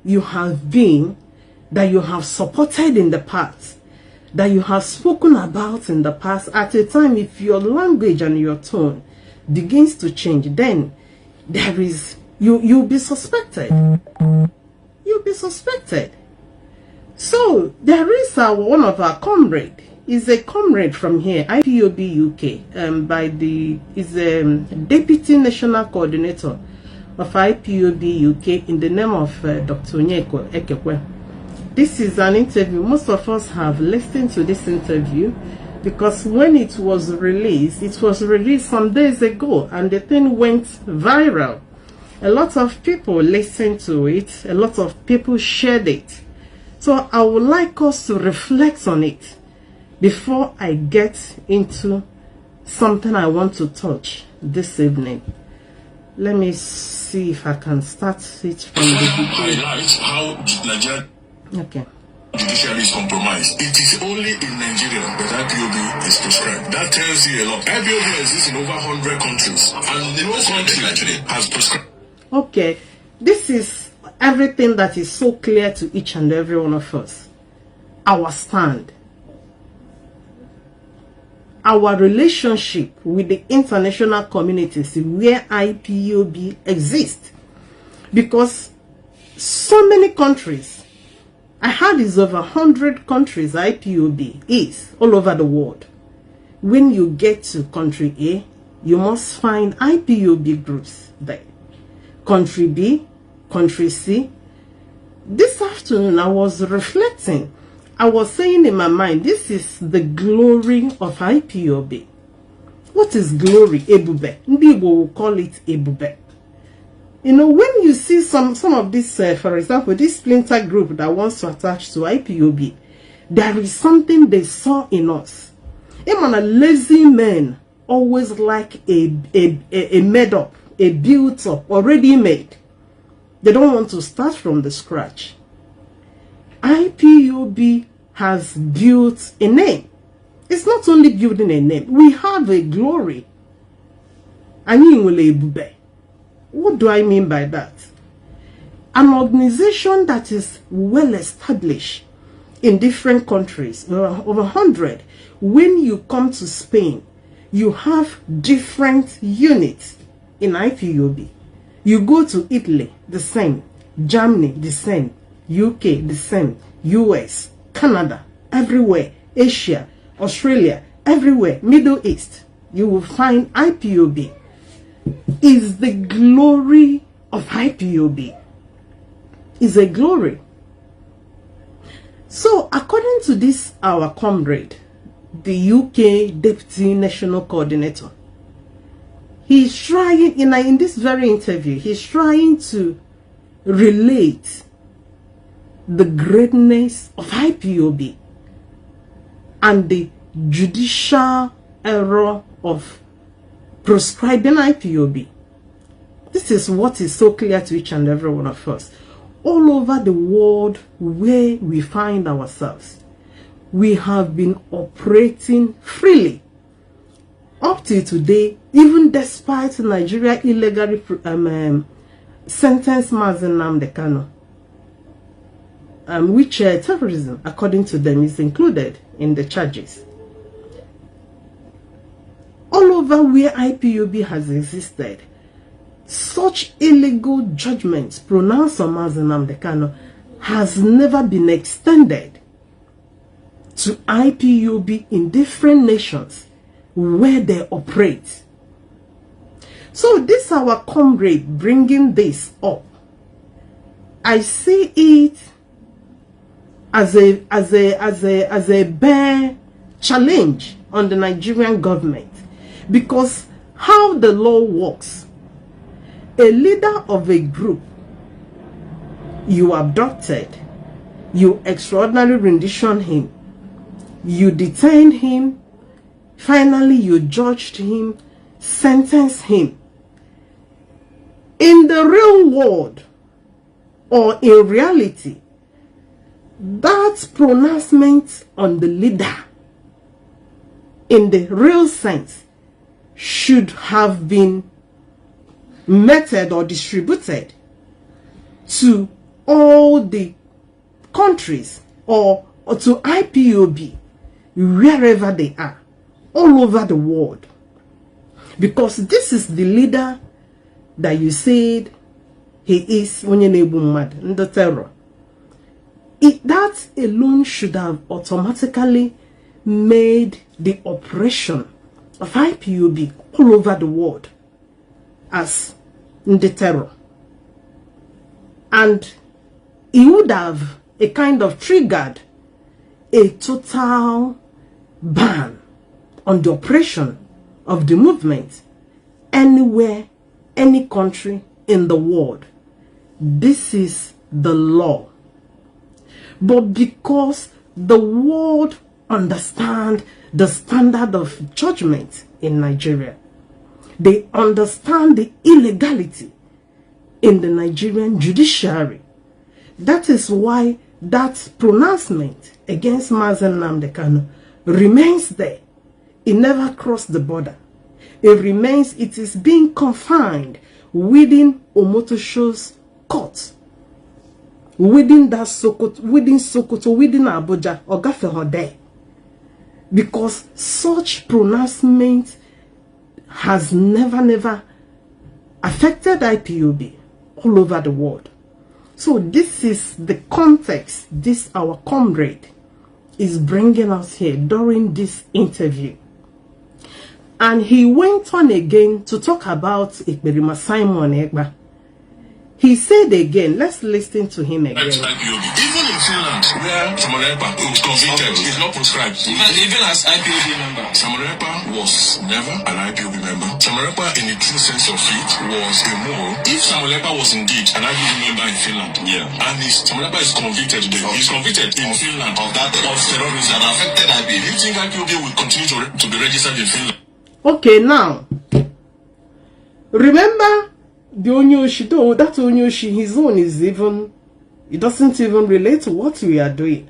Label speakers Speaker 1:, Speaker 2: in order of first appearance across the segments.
Speaker 1: you have been, that you have supported in the past, that you have spoken about in the past, at a time, if your language and your tone begins to change, then there is, you'll be suspected. You'll be suspected. So there is one of our comrade, is a comrade from here, IPOB UK, is a Deputy National Coordinator of IPOB UK in the name of Dr. Onyeko Ekekwe. This is an interview. Most of us have listened to this interview because when it was released some days ago and the thing went viral. A lot of people listened to it. A lot of people shared it. So I would like us to reflect on it before I get into something I want to touch this evening. Let me see if I can start it from the beginning.
Speaker 2: How Nigeria judiciary is compromised. It is only in Nigeria that IPOB is prescribed. That tells you a lot. IPOB exists in over 100 countries, and no country actually has prescribed.
Speaker 1: Okay, this is everything that is so clear to each and every one of us. Our stand, our relationship with the international communities where IPOB exists, because so many countries, I heard it's over 100 countries IPOB is all over the world. When you get to country A, you must find IPOB groups there. Country B, country C. This afternoon I was reflecting. I was saying in my mind, this is the glory of IPOB. What is glory? Ebube. People will call it Ebube. You know, when you see some of this, for example, this splinter group that wants to attach to IPOB, there is something they saw in us. Even a lazy man always like a made up, a built up, already made. They don't want to start from the scratch. IPOB has built a name. It's not only building a name. We have a glory. What do I mean by that? An organization that is well established in different countries, over 100. When you come to Spain, you have different units in IPOB. You go to Italy, the same. Germany, the same. UK, the same. US, Canada, everywhere. Asia, Australia, everywhere. Middle East, you will find IPOB. Is the glory of IPOB. Is a glory. So according to this, our comrade, the UK Deputy National Coordinator, he's trying, in this very interview, he's trying to relate the greatness of IPOB and the judicial error of proscribing IPOB. This is what is so clear to each and every one of us. All over the world where we find ourselves, we have been operating freely. Up to today, even despite Nigeria illegally sentenced Mazi Nnamdi Kanu, which terrorism, according to them, is included in the charges. All over where IPOB has existed, such illegal judgments pronounced on Mazi Nnamdi Kanu has never been extended to IPOB in different nations where they operate. So this our comrade bringing this up. I see it as a bare challenge on the Nigerian government. Because how the law works, a leader of a group, you abducted, you extraordinary rendition him, you detained him, finally you judged him, sentenced him. In the real world, or in reality, that pronouncement on the leader, in the real sense, should have been meted or distributed to all the countries or to IPOB wherever they are, all over the world. Because this is the leader that you said he is when you mad in the terror. That alone should have automatically made the oppression of IPOB all over the world as in the terror. And it would have a kind of triggered a total ban on the operation of the movement anywhere, any country in the world. This is the law. But because the world understand the standard of judgment in Nigeria, they understand the illegality in the Nigerian judiciary. That is why that pronouncement against Mazi Nnamdi Kanu remains there. It never crossed the border. It remains, it is being confined within Omotosho's court, within that Sokoto, within Abuja, or Gafehode. Because such pronouncement has never affected IPOB all over the world. So this is the context this our comrade is bringing us here during this interview. And he went on again to talk about Ekberima Simon Ekba. He said again, let's listen to him again.
Speaker 2: Even in Finland, where Samarepa was convicted, is not proscribed. Even as IPOB member, Samarepa was never an IPOB member. Samarepa, in the true sense of it, was a mole. If Samarepa was indeed an IPOB member in Finland, and Samarepa is convicted today, he's convicted in Finland of terrorism that affected IPOB. Do you think IPOB will continue to be registered in Finland?
Speaker 1: Okay, now, remember the Onyoshi, though that Onyoshi, his own is even, it doesn't even relate to what we are doing.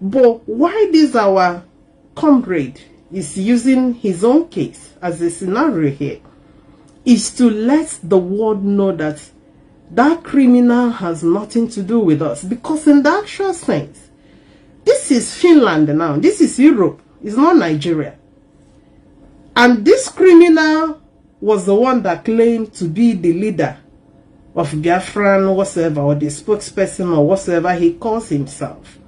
Speaker 1: But why this our comrade is using his own case as a scenario here is to let the world know that that criminal has nothing to do with us. Because in the actual sense, this is Finland now, this is Europe, it's not Nigeria. And this criminal was the one that claimed to be the leader of Biafra, whatever, or the spokesperson, or whatever he calls himself.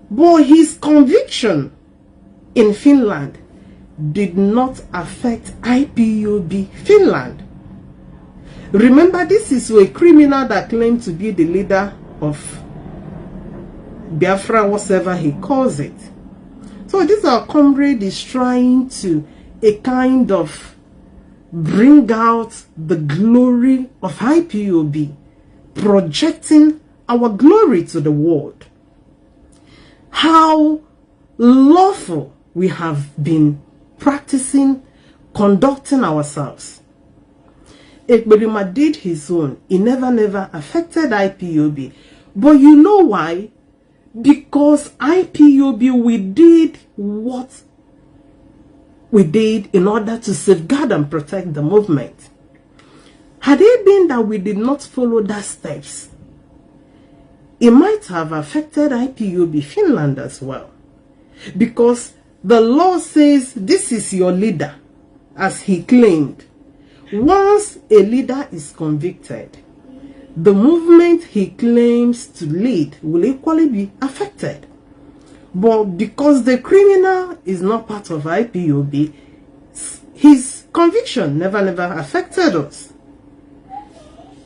Speaker 1: But his conviction in Finland did not affect IPOB Finland. Remember, this is a criminal that claimed to be the leader of Biafra, whatever he calls it. So this our comrade is trying to a kind of bring out the glory of IPOB, projecting our glory to the world. How lawful we have been practicing, conducting ourselves. Ekberima did his own. He never affected IPOB. But you know why? Because IPOB, we did what we did in order to safeguard and protect the movement. Had it been that we did not follow that steps, it might have affected IPOB Finland as well. Because the law says this is your leader, as he claimed. Once a leader is convicted, the movement he claims to lead will equally be affected. But because the criminal is not part of IPOB, his conviction never affected us.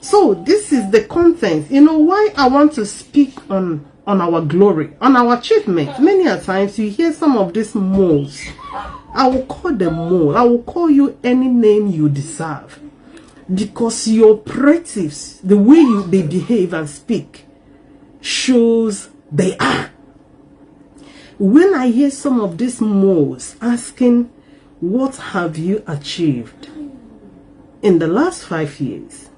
Speaker 1: So this is the content. You know why I want to speak on our glory, on our achievement. Many a times you hear some of these moles. I will call them mole. I will call you any name you deserve. Because your operatives, the way they behave and speak, shows they are. When I hear some of these moles asking, what have you achieved in the last 5 years?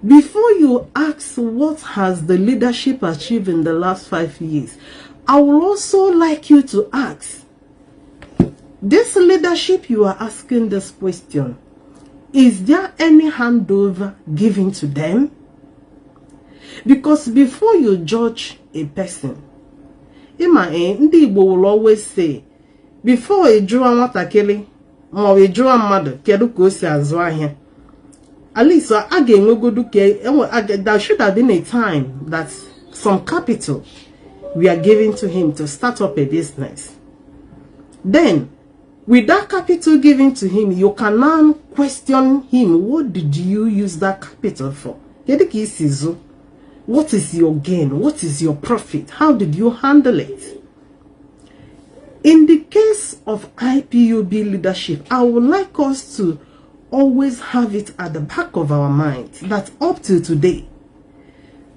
Speaker 1: Before you ask what has the leadership achieved in the last 5 years, I would also like you to ask, this leadership you are asking this question, is there any handover given to them? Because before you judge a person, ndị Igbo will always say, before a jụọ nwatakịrị ma ọ jụọ mmadụ kedu ka o si azụ ahịa, at least there should have been a time that some capital we are giving to him to start up a business. Then, with that capital given to him, you can now question him. What did you use that capital for? What is your gain? What is your profit? How did you handle it? In the case of IPOB leadership, I would like us to always have it at the back of our mind that up to today,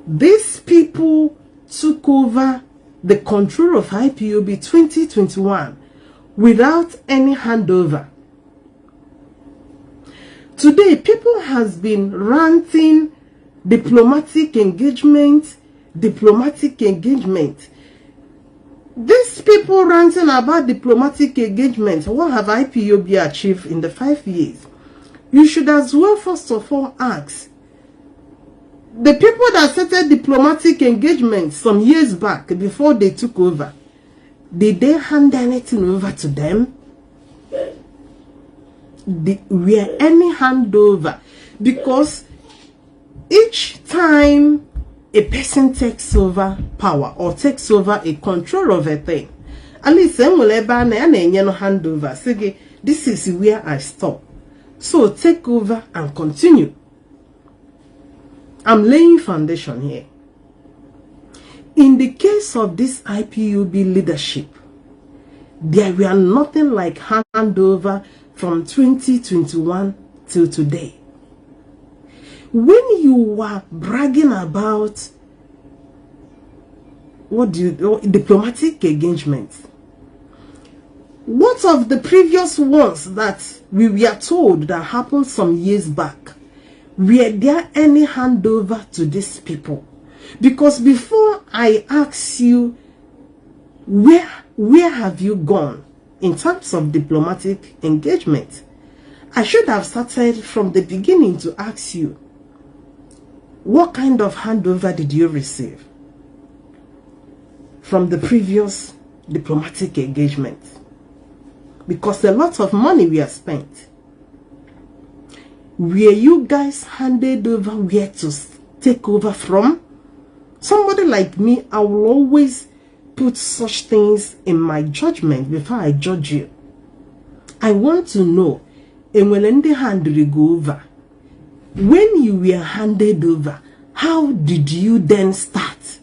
Speaker 1: these people took over the control of IPOB 2021 without any handover. Today, people has been ranting diplomatic engagement. These people ranting about diplomatic engagement, what have IPOB achieved in the 5 years? You should as well first of all ask, the people that started diplomatic engagement some years back before they took over, did they hand anything over to them? Were any handover? Because each time a person takes over power or takes over a control of a thing, at least handover. Say, this is where I stop. So take over and continue. I'm laying foundation here. In the case of this IPOB leadership, there were nothing like handover from 2021 till today. When you were bragging about diplomatic engagements, what of the previous ones that we were told that happened some years back? Were there any handover to these people? Because before I ask you, where have you gone in terms of diplomatic engagement, I should have started from the beginning to ask you, what kind of handover did you receive from the previous diplomatic engagement? Because a lot of money we have spent. Were you guys handed over where to take over from? Somebody like me, I will always put such things in my judgment before I judge you. I want to know, and when they handed you go over, when you were handed over, how did you then start?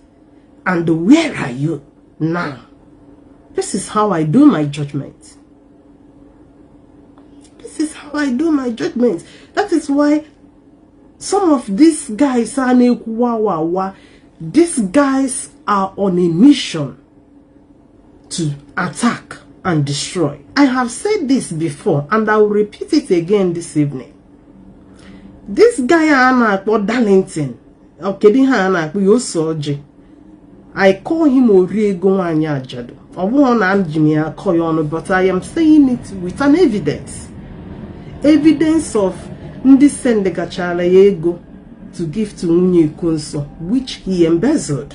Speaker 1: And where are you now? This is how I do my judgment. This is how I do my judgment. That is why some of these guys are these guys are on a mission to attack and destroy. I have said this before and I will repeat it again this evening. This guy Darlington, I call him Oriego Anyajado. But I am saying it with an evidence. Evidence of Ndisendegachala Yego to give to Munye Kunso, which he embezzled.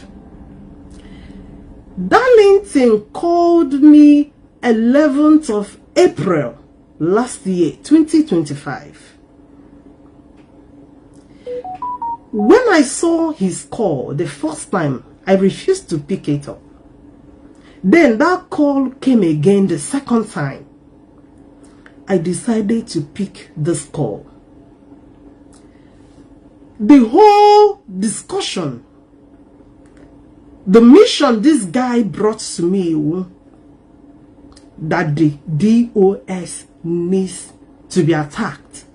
Speaker 1: Darlington called me 11th of April last year, 2025. When I saw his call the first time, I refused to pick it up. Then that call came again the second time. I decided to pick this call. The whole discussion, the mission this guy brought to me, that the DOS needs to be attacked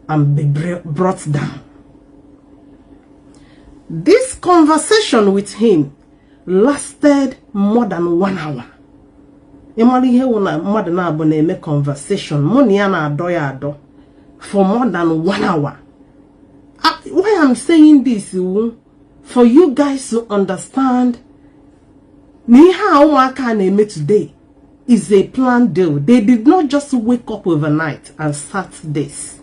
Speaker 1: and be brought down. This conversation with him lasted more than 1 hour. More than a conversation for more than 1 hour. Why I'm saying this, for you guys to understand, today is a planned deal. They did not just wake up overnight and start this.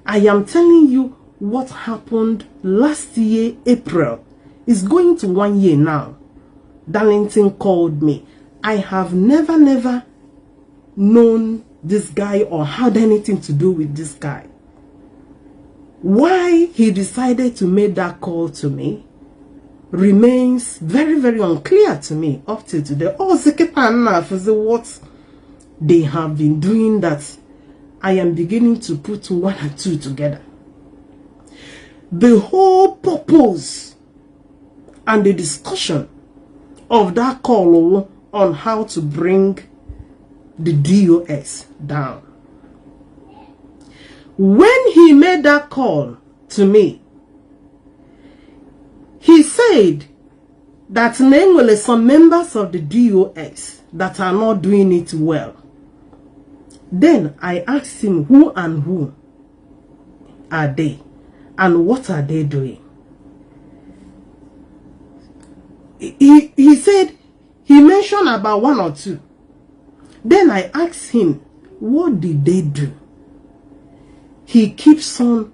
Speaker 1: I am telling you what happened last year, April. It's going to 1 year now. Darlington called me. I have never known this guy or had anything to do with this guy. Why he decided to make that call to me remains very unclear to me up till today. Oh, what they have been doing, that I am beginning to put one and two together. The whole purpose and the discussion of that call on how to bring the DOS down. When he made that call to me, he said that there some members of the DOS that are not doing it well. Then I asked him who and who are they and what are they doing. He said he mentioned about 1 or 2. Then I asked him, what did they do? He keeps on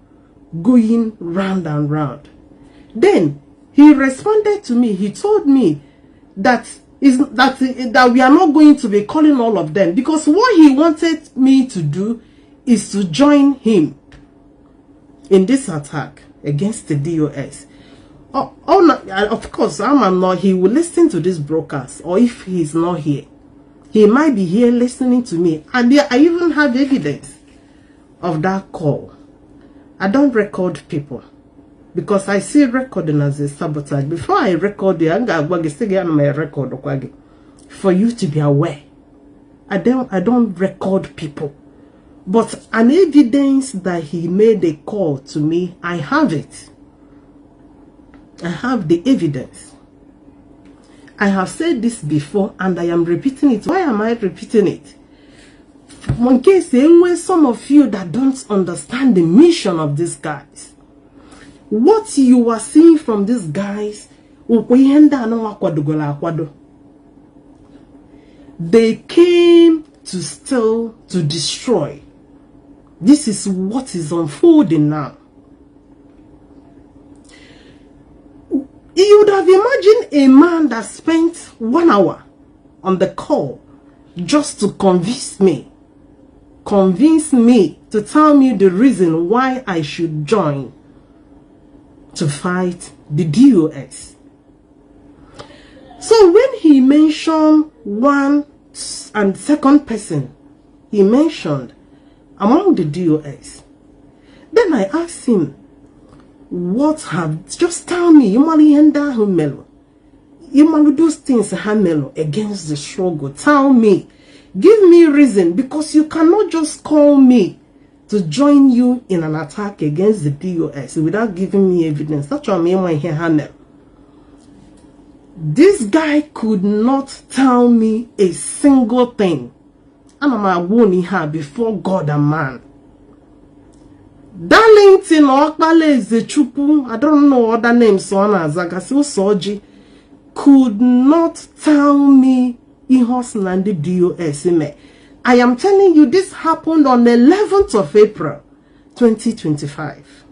Speaker 1: going round and round. Then he responded to me. He told me that we are not going to be calling all of them, because what he wanted me to do is to join him in this attack against the DOS. Of course, I'm not. He will listen to this broadcast, or if he's not here, he might be here listening to me. And I even have evidence of that call. I don't record people because I see recording as a sabotage. Before I record you, I'm going to get my record for you to be aware. I don't record people, but an evidence that he made a call to me, I have it. I have the evidence. I have said this before and I am repeating it. Why am I repeating it? In case some of you that don't understand the mission of these guys. What you are seeing from these guys, they came to steal, to destroy. This is what is unfolding now. You would have imagined a man that spent 1 hour on the call just to convince me to tell me the reason why I should join to fight the DOS. So when he mentioned 1 and 2nd person, he mentioned among the DOS, then I asked him, just tell me, you those things against the struggle. Tell me, give me reason, because you cannot just call me to join you in an attack against the DOS without giving me evidence. That's what I mean here. This guy could not tell me a single thing. And I'm warning her before God and man. Darlington Okpale is the chupu. I don't know other names. Soji could not tell me Ihos Nandi DOS. I am telling you, this happened on the 11th of April 2025.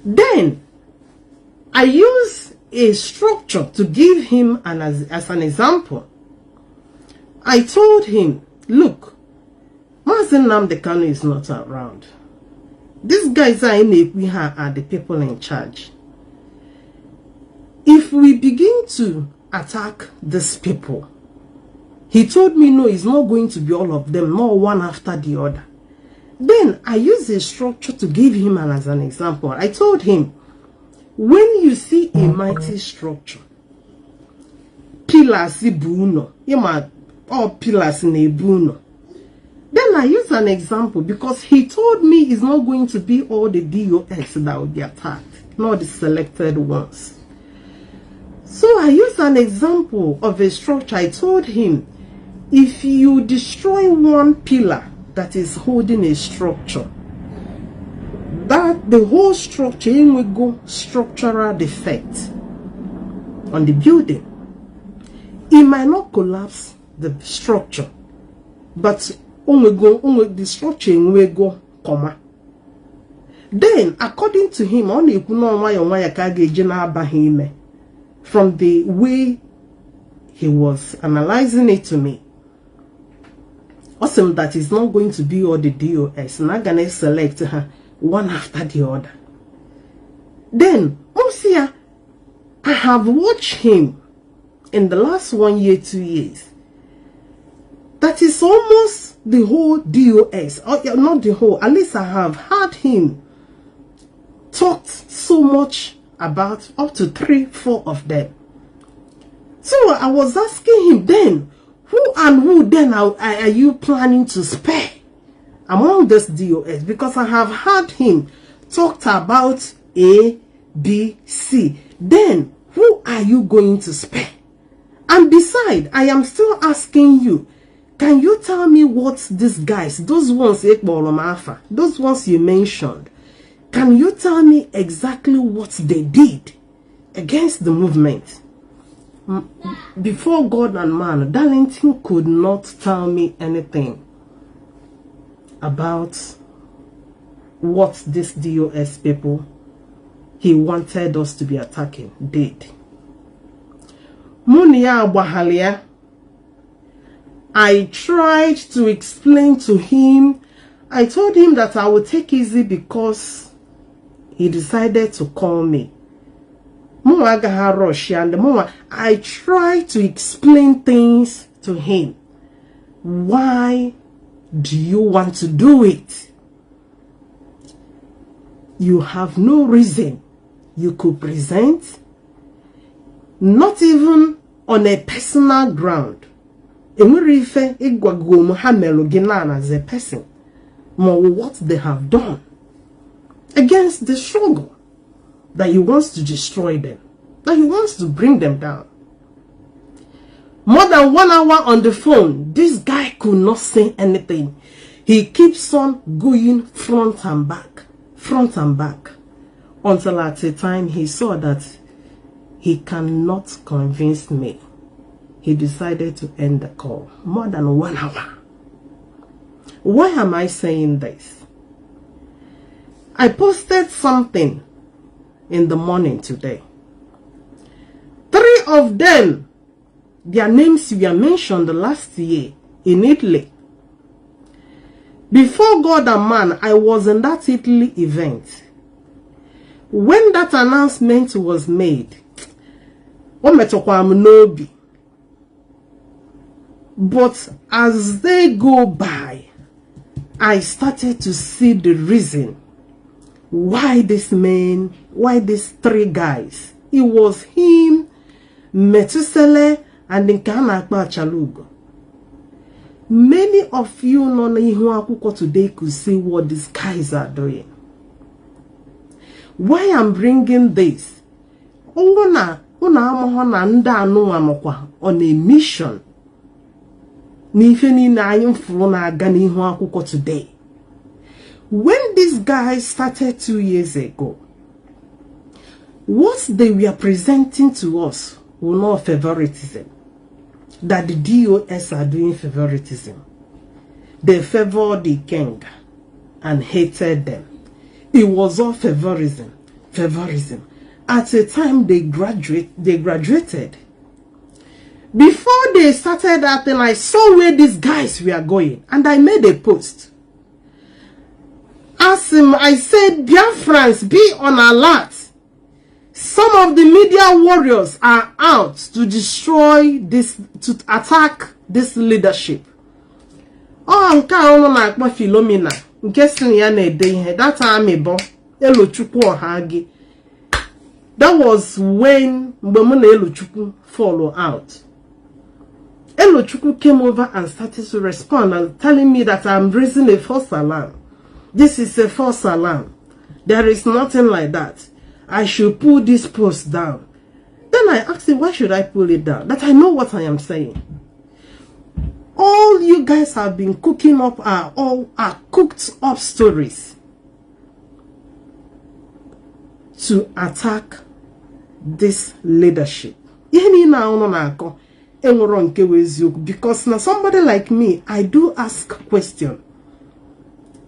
Speaker 1: Then I use a structure to give him as an example. I told him, look, Mazi Nnamdi Kanu is not around. These guys are the people in charge. If we begin to attack these people, he told me no, it's not going to be all of them, not one after the other. Then I used a structure to give him as an example. I told him, when you see a mighty structure, pillars ibuno, all pillars in ibuno. Then I use an example because he told me it's not going to be all the DOS that will be attacked, not the selected ones. So I used an example of a structure. I told him, if you destroy one pillar that is holding a structure, that the whole structure will go structural defect on the building. It might not collapse the structure, but the structure will go comma. Then, according to him, from the way he was analyzing it to me, awesome that is not going to be all the DOS, not gonna select her one after the other. Then, Monsieur, I have watched him in the last 1 year, 2 years. That is almost the whole DOS, or not the whole, at least I have heard him talked so much about up to 3, 4 of them. So I was asking him then, who and who then are you planning to spare among this DOS? Because I have heard him talked about A, B, C. Then who are you going to spare? And beside, I am still asking you, can you tell me what these guys, those ones you mentioned, can you tell me exactly what they did against the movement? Before God and man, Darlington could not tell me anything about what these DOS people he wanted us to be attacking did. Munia Bahalia, I tried to explain to him. I told him that I would take easy because he decided to call me. I tried to explain things to him. Why do you want to do it? You have no reason you could present, not even on a personal ground. As a person, more what they have done against the struggle, that he wants to destroy them, that he wants to bring them down. More than 1 hour on the phone, this guy could not say anything. He keeps on going front and back, until at a time he saw that he cannot convince me. He decided to end the call. More than 1 hour. Why am I saying this? I posted something in the morning today. 3 of them, their names were mentioned last year in Italy. Before God and man, I was in that Italy event. When that announcement was made, but as they go by, I started to see the reason why this man, why these 3 guys. It was him, Metusele, and Nkana Chalugo. Many of you today could see what these guys are doing. Why I'm bringing this? On a mission. Today. When these guys started 2 years ago, what they were presenting to us was not favoritism. That the DOS are doing favoritism. They favored the king and hated them. It was all favorism. At the time they graduated. Before they started that thing, I saw where these guys were going, and I made a post. I said, Biafrans, be on alert. Some of the media warriors are out to destroy this, to attack this leadership. Oh, nka ono na akpa Philomena. Nkesi ya na ede ihe. That time Elochukwu Ohagi. That was when Mbemuna Elochukwu follow out. Elochukwu came over and started to respond and telling me that I'm raising a false alarm. This is a false alarm. There is nothing like that. I should pull this post down. Then I asked him, why should I pull it down? That I know what I am saying. All you guys have been cooking up are cooked up stories to attack this leadership. Because now somebody like me, I do ask questions.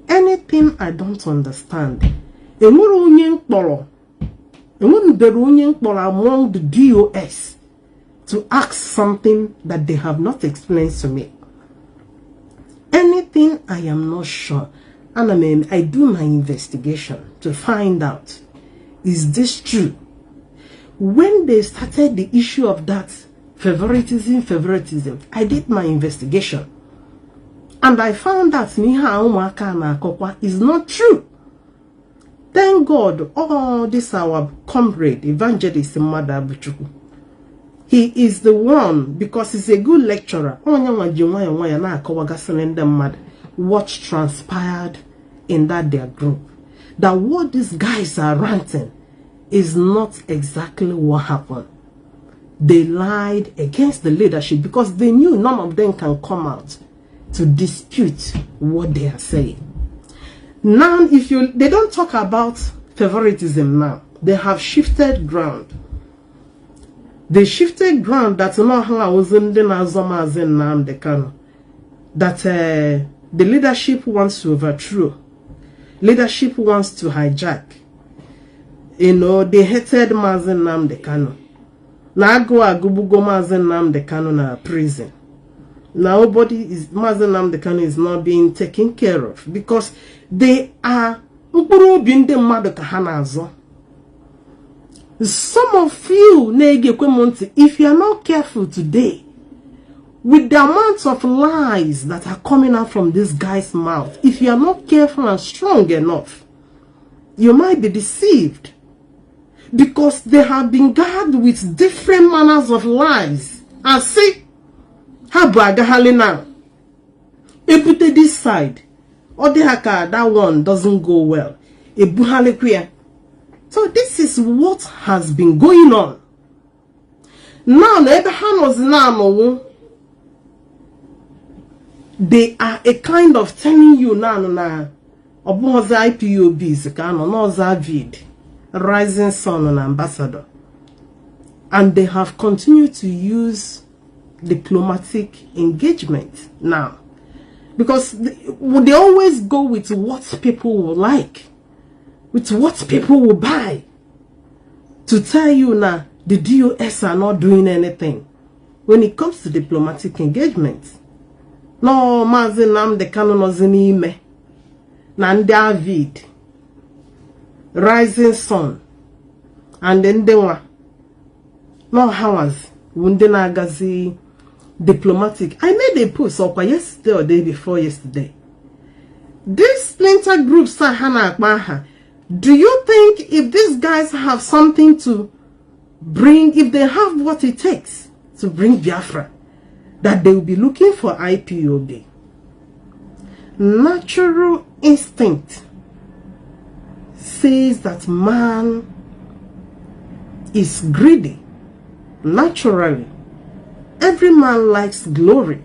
Speaker 1: Anything I don't understand, among the DOS to ask something that they have not explained to me. Anything I am not sure, and I do my investigation to find out, is this true? When they started the issue of that favoritism, I did my investigation. And I found that Niha is not true. Thank God, this our comrade, evangelist Mada Buchuku. He is the one, because he's a good lecturer. What transpired in that their group. That what these guys are ranting is not exactly what happened. They lied against the leadership because they knew none of them can come out to dispute what they are saying. Now, they don't talk about favoritism now. They have shifted ground. They shifted ground that Mazi Nnamdi Kanu, that the leadership wants to overthrow. Leadership wants to hijack. They hated Mazi Nnamdi Kanu. Now go Mazi Nnamdi Kanu na prison. Now Mazi Nnamdi Kanu is not being taken care of because they are some of you, if you are not careful today, with the amounts of lies that are coming out from this guy's mouth, if you are not careful and strong enough, you might be deceived. Because they have been guarded with different manners of lies. And see, how bragahali now? Put this side, or that one doesn't go well. So this is what has been going on. Now, they are a kind of telling you now, IPOBs, Rising Sun and Ambassador. And they have continued to use diplomatic engagement now. Because they always go with what people will like, with what people will buy. To tell you now, the DOS are not doing anything when it comes to diplomatic engagement. No, Mazi Nnamdi Kanu no zinime. David, Rising Sun, and then Denwa. No, how was Wundenagazi diplomatic? I made a post up yesterday or day before yesterday. This splinter group, Sahana Akmaha. Do you think if these guys have something to bring, if they have what it takes to bring Biafra, that they will be looking for IPOB? Natural instinct says that man is greedy. Naturally, every man likes glory.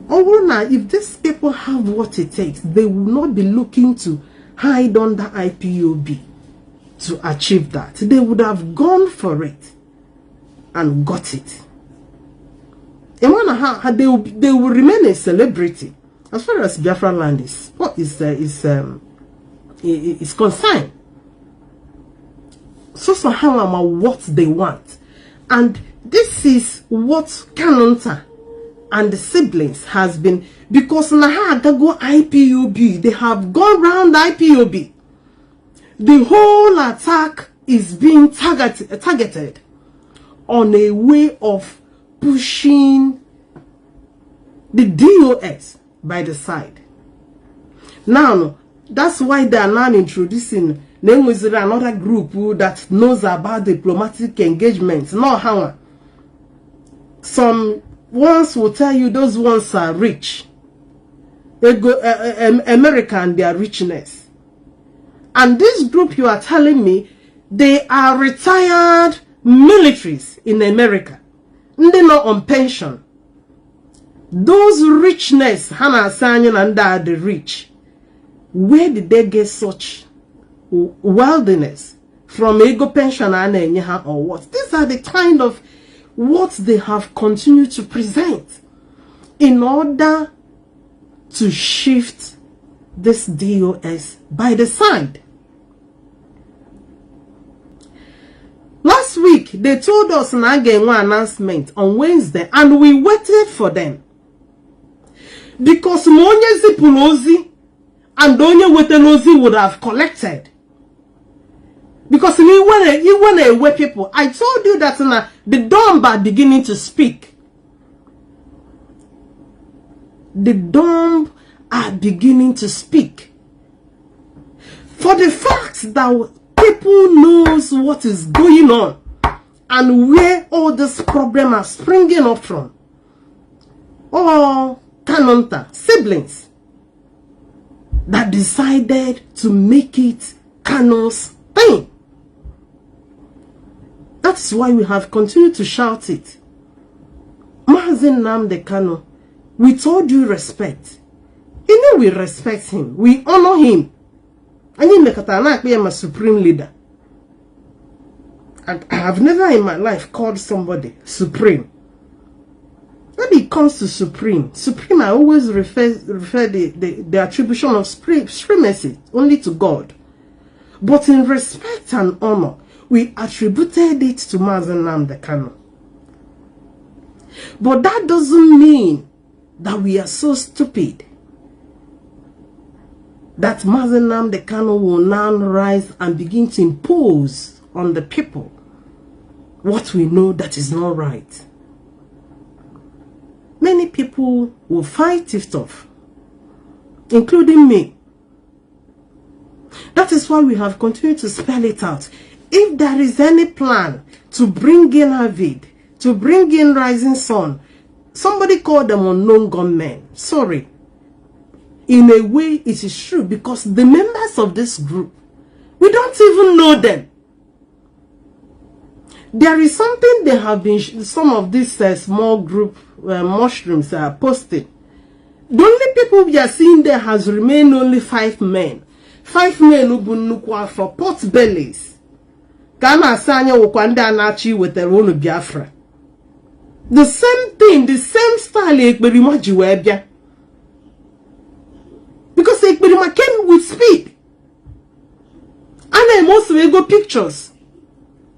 Speaker 1: Or now, if these people have what it takes, they will not be looking to hide under IPOB to achieve that. They would have gone for it and got it. And they will remain a celebrity as far as Biafra land is concerned. So how what they want, and this is what Kanunta and the siblings has been, because go IPOB, they have gone round IPOB. The whole attack is being targeted on a way of pushing the DOS by the side. Now, that's why they are now introducing another group that knows about diplomatic engagements. No, how some ones will tell you those ones are rich. They go American, their richness. And this group you are telling me, they are retired militaries in America. They're not on pension. Those richness, Hannah Sanyon and the rich, where did they get such wealthiness? From ego pension or what? These are the kind of what they have continued to present in order to shift this DOS by the side. last week, they told us na again one announcement on Wednesday, and we waited for them. Because Monye Zipulozi and Donye Wetelozi would have collected. Because you want to away people. I told you that the dumb are beginning to speak. The dumb are beginning to speak. For the fact that people knows what is going on and where all this problem are springing up from. Or Kanonta siblings that decided to make it Kano's thing. That's why we have continued to shout it. Mazi Nnamdi Kanu, with all due respect, you know we respect him, we honor him. And you make a supreme leader. I have never in my life called somebody supreme. When it comes to supreme, I always refer the attribution of supremacy only to God. But in respect and honor, we attributed it to Mazi Nnamdi Kanu. But that doesn't mean that we are so stupid that Mazi Nnamdi Kanu will now rise and begin to impose on the people what we know that is not right. Many people will fight it off, including me. That is why we have continued to spell it out. If there is any plan to bring in Avid, to bring in Rising Sun, somebody called them unknown gunmen. Sorry. In a way, it is true, because the members of this group, we don't even know them. There is something they have been, some of these small group mushrooms are posting. The only people we are seeing there has remained only 5 men. 5 men who for pot bellies. Ghana Sanya Wakwanda Anachi with their own Biafra. The same thing, the same style, because Ekberima came with speed. And I most will go pictures.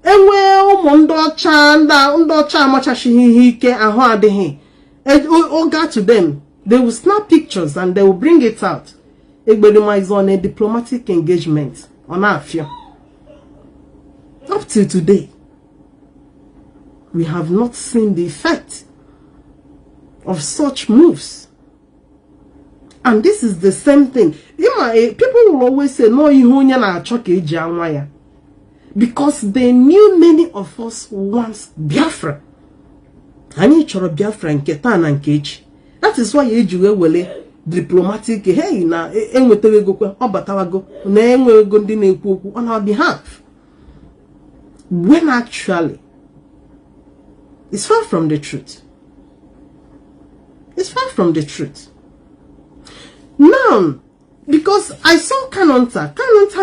Speaker 1: And well, Undocha Machashihike and Hoadehi. And all got to them. They will snap pictures and they will bring it out. Ekberima is on a diplomatic engagement on Afia. Up till today, we have not seen the effect of such moves. And this is the same thing. People will always say, no, because they knew many of us once Biafra. I need to Biafra and Ketan and Cage. That is why you will diplomatic, hey, na on our behalf. When actually, it's far from the truth. It's far from the truth. Now, because I saw Kanonta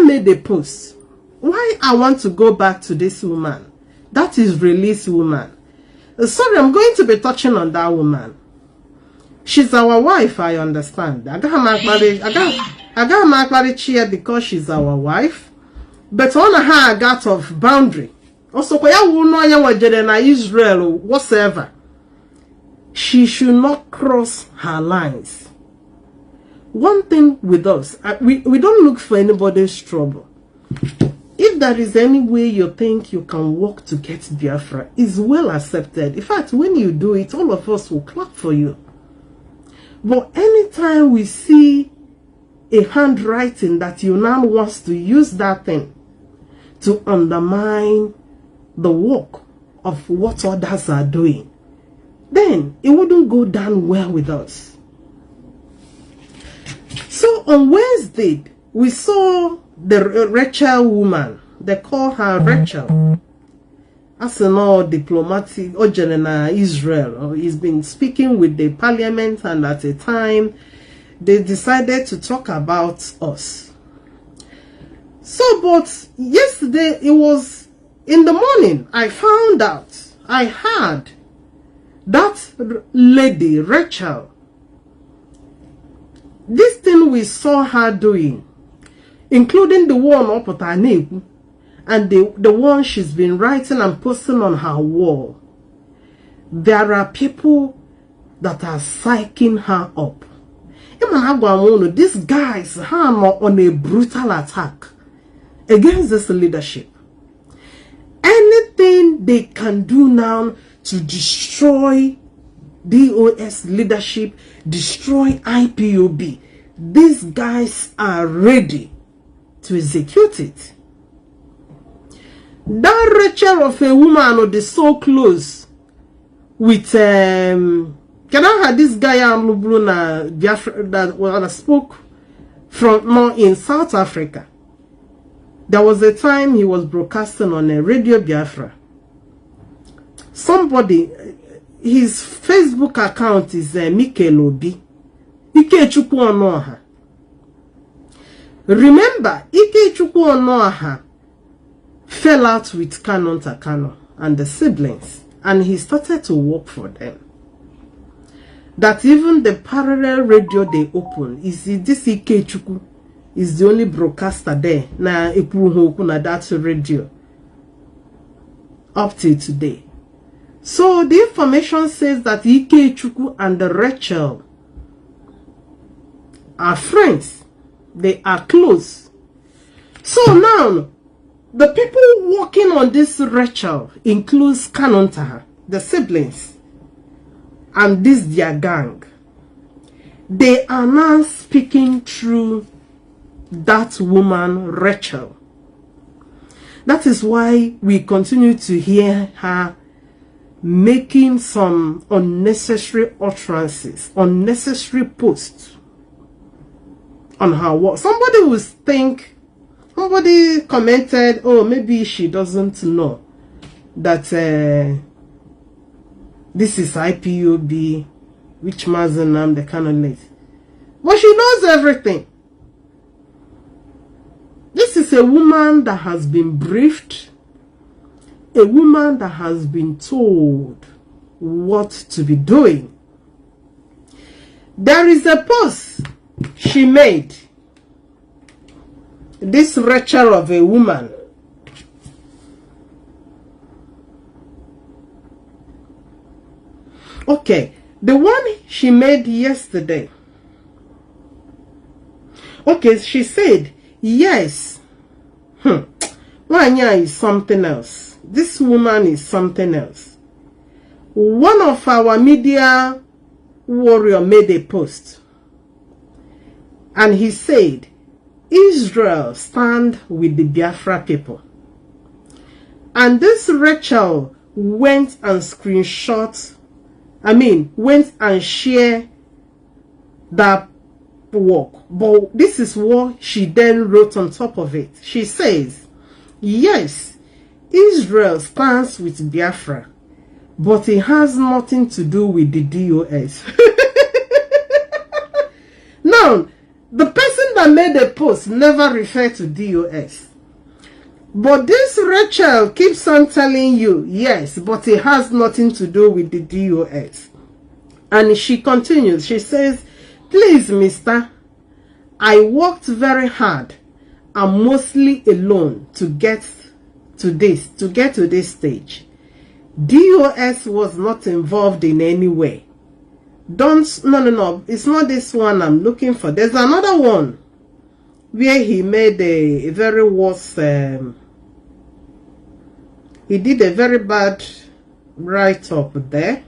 Speaker 1: made a post. Why I want to go back to this woman? That is release woman. Sorry, I'm going to be touching on that woman. She's our wife, I understand. I got my cheer because she's our wife. But on her, I got of boundary. Also, Israel, whatsoever. She should not cross her lines. One thing with us, we don't look for anybody's trouble. If there is any way you think you can work to get Biafra, it's well accepted. In fact, when you do it, all of us will clap for you. But anytime we see a handwriting that you now wants to use that thing to undermine the work of what others are doing, then it wouldn't go down well with us. So on Wednesday, we saw the Rachel woman. They call her Rachel. As an all diplomatic or general Israel. He's been speaking with the parliament, and at a time they decided to talk about us. So, but yesterday, it was in the morning, I found out, I heard that lady, Rachel, this thing we saw her doing, including the one up at her name, and the one she's been writing and posting on her wall, there are people that are psyching her up. These guys are on a brutal attack against this leadership. Anything they can do now to destroy DOS leadership, destroy IPOB, these guys are ready to execute it. That Rachel of a woman who is so close with can I have this guy Biafra that spoke from more in South Africa. There was a time he was broadcasting on a radio Biafra. Somebody, his Facebook account is Mikel Obi. Ikechukwu Onoha. Remember, Ikechukwu Onoha fell out with Kanu and the siblings, and he started to work for them. That even the parallel radio they open is this Ikechukwu is the only broadcaster there na that radio up till today. So the information says that Ikechukwu and Rachel are friends. They are close. So now the people working on this Rachel includes Kanontaha, the siblings, and this their gang. They are now speaking through that woman Rachel. That is why we continue to hear her making some unnecessary utterances, unnecessary posts on her work. Somebody will think, somebody commented, oh, maybe she doesn't know that this is IPOB, which Mazi Nnamdi Kanu late. But she knows everything. This is a woman that has been briefed, a woman that has been told what to be doing. There is a post she made, this Rachel of a woman. Okay, the one she made yesterday. Okay, she said, yes, Wanya is something else. This woman is something else. One of our media warrior made a post, and he said, Israel stand with the Biafra people. And this Rachel went and went and shared that work. But this is what she then wrote on top of it. She says, yes, Israel stands with Biafra, but it has nothing to do with the DOS. Now, the person that made the post never referred to DOS. But this Rachel keeps on telling you, yes, but it has nothing to do with the DOS. And she continues, she says, please, mister, I worked very hard and mostly alone to get to this stage. DOS was not involved in any way. No, it's not this one I'm looking for. There's another one where he made a very worse, he did a very bad write-up there.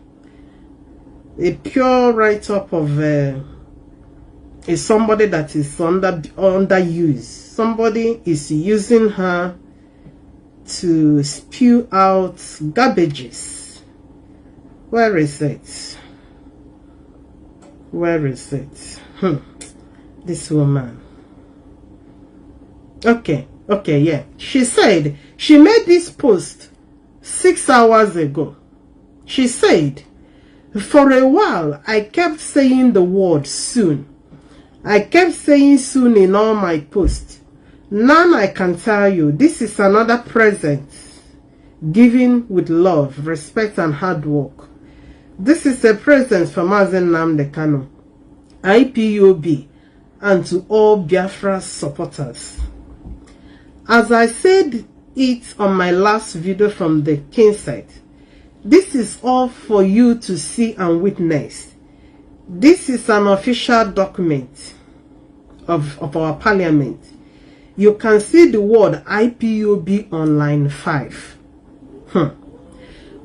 Speaker 1: A pure write-up of is somebody that is underused. Somebody is using her to spew out garbages. Where is it? Where is it? This woman. Okay, yeah. She said, she made this post 6 hours ago. She said, for a while, I kept saying the word soon. I kept saying soon in all my posts. Now I can tell you, this is another present given with love, respect, and hard work. This is a present for Mazi Nnamdi Kanu, IPOB, and to all Biafra supporters. As I said it on my last video from the King side. This is all for you to see and witness. This is an official document of our parliament. You can see the word IPOB on line 5.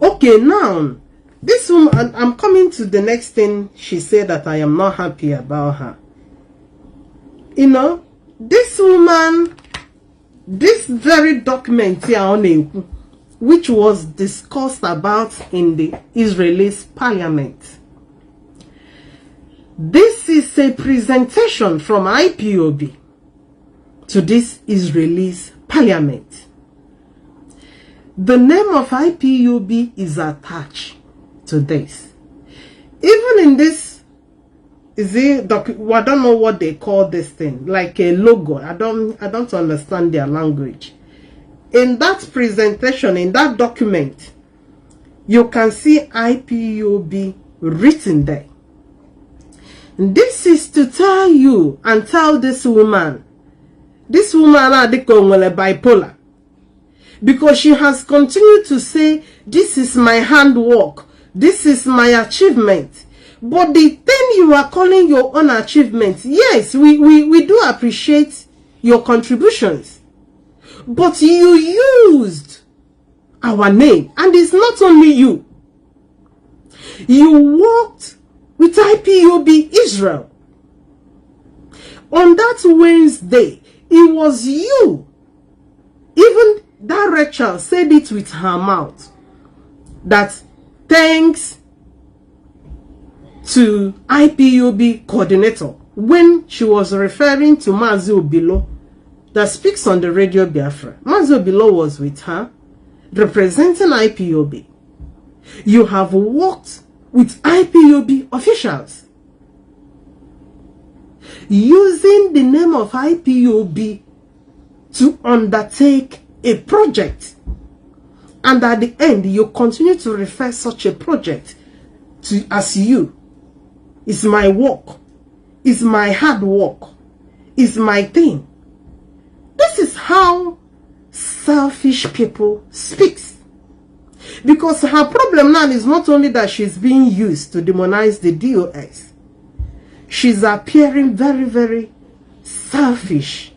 Speaker 1: Okay, now this woman, I'm coming to the next thing she said that I am not happy about her. You know, this woman, this very document here, which was discussed about in the Israeli parliament. This is a presentation from IPOB to this Israeli parliament. The name of IPOB is attached to this. Even in this, I don't know what they call this thing, like a logo. I don't understand their language. In that presentation, in that document, you can see IPOB written there. This is to tell you and tell this woman bipolar, because she has continued to say, this is my handwork, this is my achievement. But the thing you are calling your own achievement, yes, we do appreciate your contributions, but you used our name, and it's not only you. You worked with IPOB Israel. On that Wednesday, it was you. Even that Rachel said it with her mouth, that thanks to IPOB coordinator, when she was referring to Mazi Obilo that speaks on the radio Biafra. Mazi Obilo was with her, representing IPOB. You have worked with IPOB officials, using the name of IPOB to undertake a project, and at the end you continue to refer such a project to as you. It's my work, it's my hard work, it's my thing. This is how selfish people speak. Because her problem now is not only that she's being used to demonize the DOS, she's appearing very, very selfish.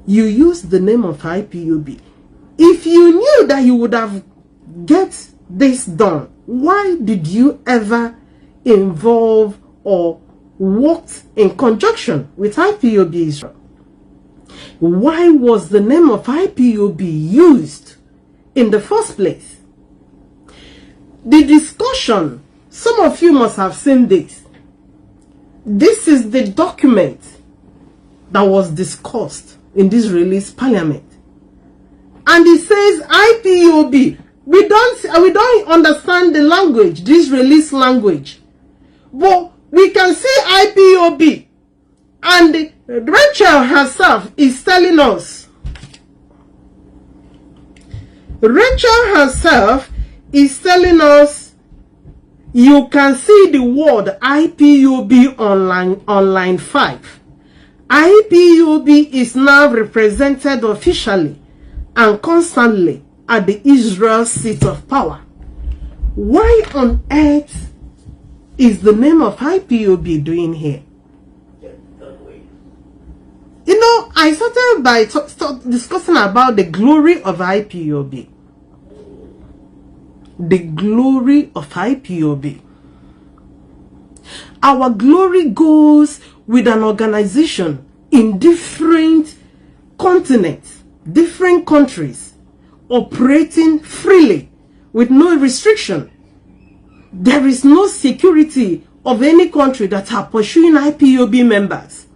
Speaker 1: You use the name of IPOB. If you knew that you would have get this done, why did you ever involve or worked in conjunction with IPOB Israel? Why was the name of IPOB used in the first place? The discussion, some of you must have seen this. This is the document that was discussed in this release parliament. And it says IPOB. We don't understand the language, this release language. But we can see IPOB. And Rachel herself is telling us. Rachel herself is telling us, you can see the word IPOB on line 5. IPOB is now represented officially and constantly at the Israel seat of power. Why on earth is the name of IPOB doing here? You know, I started by discussing about the glory of IPOB. The glory of IPOB. Our glory goes with an organization in different continents, different countries, operating freely with no restriction. There is no security of any country that are pursuing IPOB members,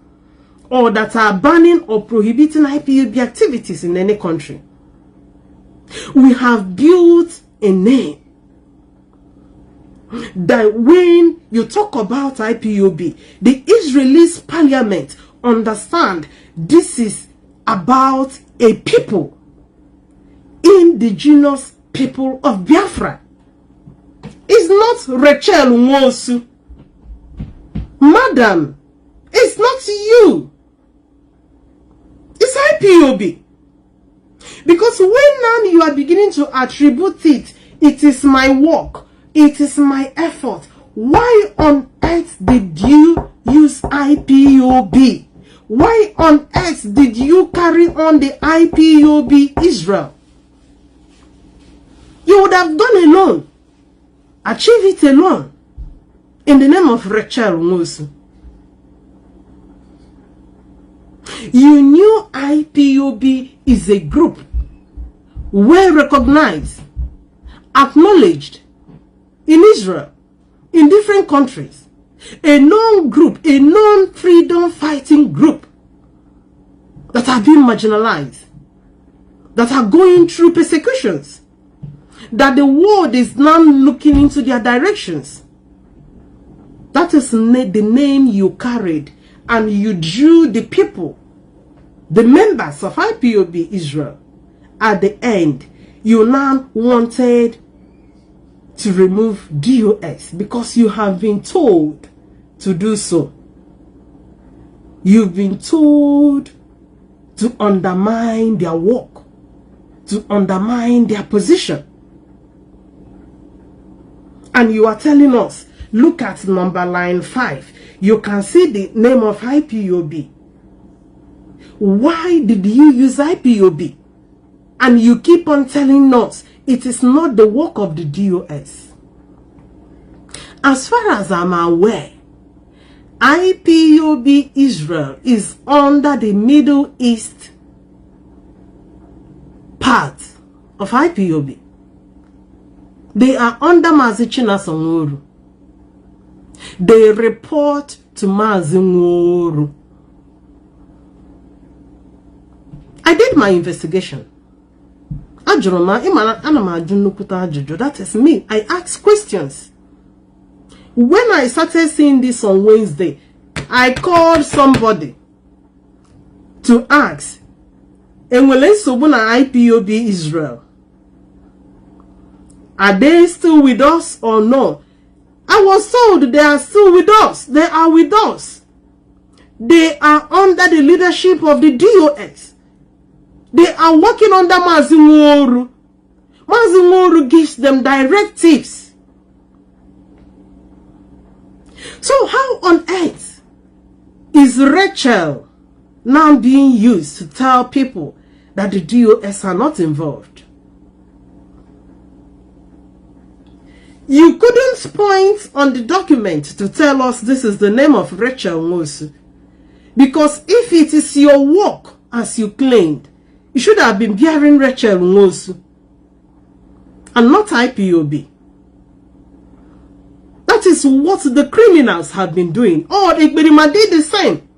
Speaker 1: or that are banning or prohibiting IPOB activities in any country. We have built a name that when you talk about IPOB, the Israeli parliament understand this is about a people, indigenous people of Biafra. It's not Rachel Nwosu. Madam, it's not you. It's IPOB. Because when now you are beginning to attribute it, it is my work, it is my effort. Why on earth did you use IPOB? Why on earth did you carry on the IPOB Israel? You would have done alone, achieve it alone, in the name of Rachel Musu. You knew IPOB is a group well recognized, acknowledged in Israel, in different countries. A known group, a known freedom fighting group that are being marginalized, that are going through persecutions, that the world is now looking into their directions. That is the name you carried, and you drew the people, the members of IPOB Israel. At the end, you now wanted to remove DOS because you have been told to do so. You've been told to undermine their work, to undermine their position. And you are telling us, look at number line 5. You can see the name of IPOB. Why did you use IPOB? And you keep on telling us it is not the work of the DOS. As far as I'm aware, IPOB Israel is under the Middle East part of IPOB. They are under Mazi Nnamdi. They report to Mazi Nnamdi. I did my investigation. That is me. I asked questions. When I started seeing this on Wednesday, I called somebody to ask, IPOB Israel, are they still with us or no? I was told they are still with us. They are with us. They are under the leadership of the DOS. They are working under Mazi Nnamdi. Mazi Nnamdi gives them directives. So how on earth is Rachel now being used to tell people that the DOS are not involved? You couldn't point on the document to tell us this is the name of Rachel Musu. Because if it is your work, as you claimed, you should have been bearing Rachel Musu and not IPOB. That is what the criminals have been doing. Oh, Ekberima did the same.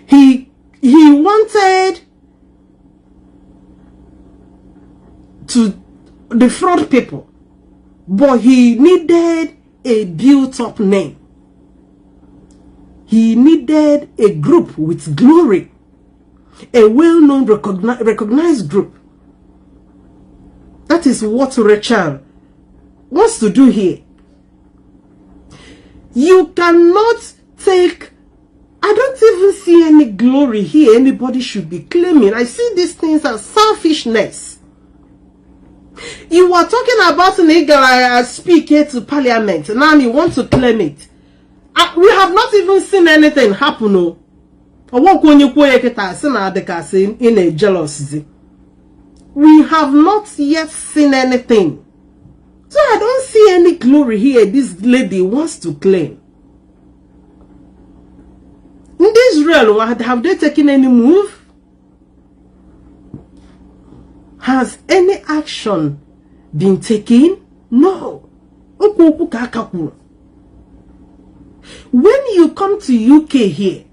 Speaker 1: He wanted to defraud people, but he needed a built-up name. He needed a group with glory, a well-known, recognized group. That is what Rachel wants to do here. You cannot take, I don't even see any glory here anybody should be claiming. I see these things as selfishness. You are talking about Nigga speak here to parliament. Now you want to claim it. We have not even seen anything happen. In a jealousy. We have not yet seen anything. So I don't see any glory here this lady wants to claim. In Israel, have they taken any move? Has any action been taken? No. When you come to UK here,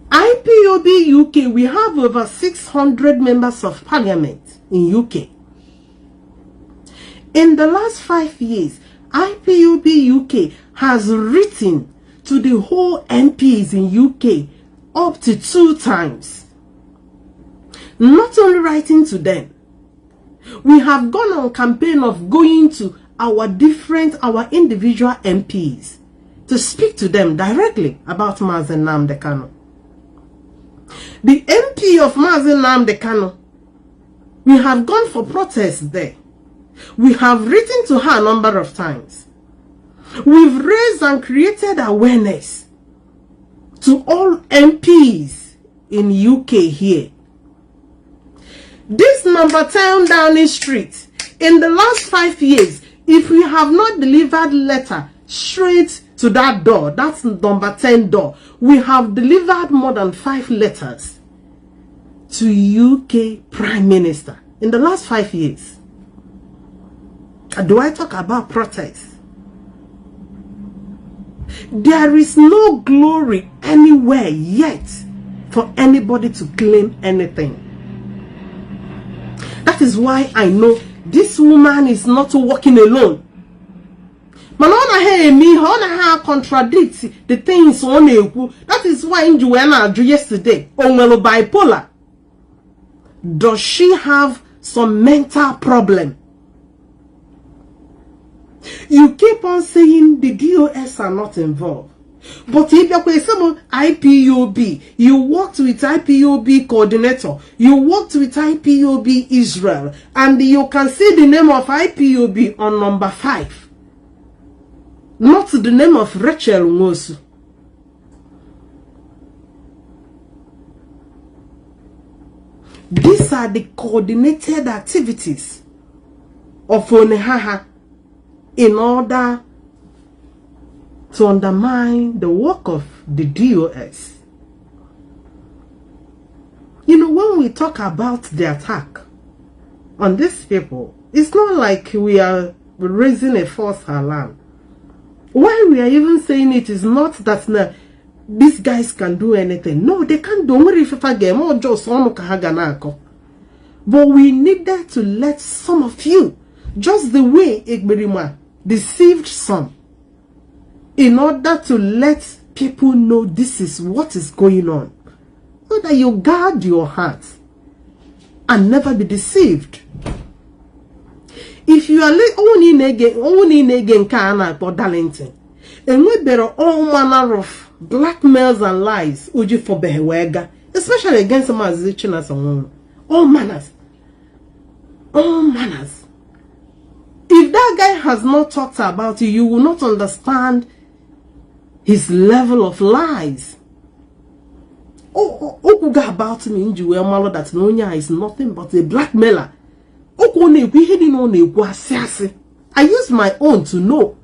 Speaker 1: IPOB UK, we have over 600 members of parliament in UK. In the last 5 years, IPOB UK has written to the whole MPs in UK up to 2 times. Not only writing to them, we have gone on campaign of going to our individual MPs to speak to them directly about Mazi Nnamdi Kanu. The MP of Mazi Nnamdi Kanu, we have gone for protests there. We have written to her a number of times. We've raised and created awareness to all MPs in UK here. This number 10 Downing Street, in the last 5 years, if we have not delivered letter straight to that door, that's number 10 door, we have delivered more than 5 letters to UK Prime Minister in the last 5 years. Do I talk about protests? There is no glory anywhere yet for anybody to claim anything. That is why I know this woman is not walking alone. Man, I hear me, I contradict the things on you. That is why in Joanna yesterday, on bipolar. Does she have some mental problem? You keep on saying the DOS are not involved. But if you're some IPOB, you worked with IPOB coordinator, you worked with IPOB Israel, and you can see the name of IPOB on number 5. Not the name of Rachel Ngosu. These are the coordinated activities of Onehaha in order to undermine the work of the DOS. You know, when we talk about the attack on these people, it's not like we are raising a false alarm. Why we are even saying it is not that these guys can do anything. No, they can't do it. But we needed to let some of you, just the way Egberima deceived some, in order to let people know this is what is going on, so that you guard your heart and never be deceived. If you are only again Kana or Darlington, and we better all manner of blackmails and lies, Uji for Behewega, especially against Mazi Nnamdi, all manners. All manners. If that guy has not talked about you, you will not understand his level of lies. Oh, about me in Jewel Malo that Nonya is nothing but a blackmailer. I use my own to know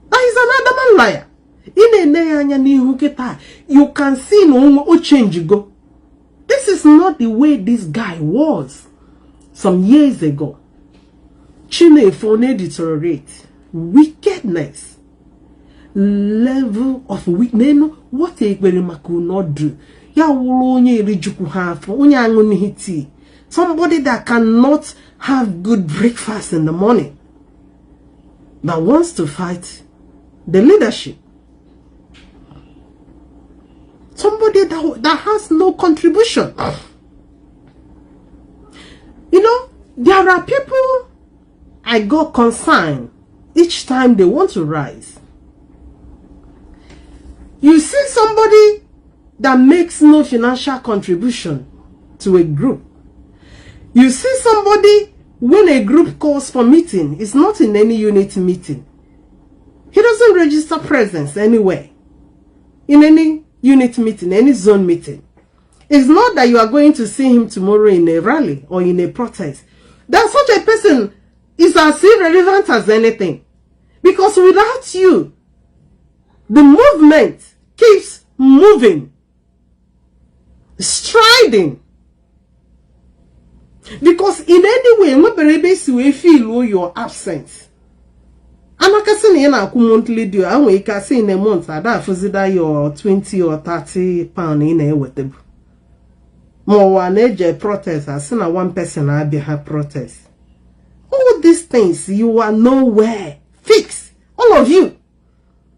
Speaker 1: that he's another man liar. You can see no change go. This is not the way this guy was some years ago. Chine phone deteriorate. Wickedness. Level of weakness. What a Berima could not do. Ya onye rijuku half. Onye angoni hiti. Somebody that cannot have good breakfast in the morning, that wants to fight the leadership. Somebody that has no contribution. You know, there are people I got concerned each time they want to rise. You see somebody that makes no financial contribution to a group. You see somebody, when a group calls for meeting, it's not in any unit meeting. He doesn't register presence anywhere. In any unit meeting, any zone meeting. It's not that you are going to see him tomorrow in a rally or in a protest. That such a person is as irrelevant as anything. Because without you, the movement keeps moving, striding. Because in any way, we feel your absence. And I can say in a monthly due, and we can say in a month that for your 20 or 30 pound in a with them. More one age protest, I seen a one person I be her protest. All these things you are nowhere. Fix. All of you.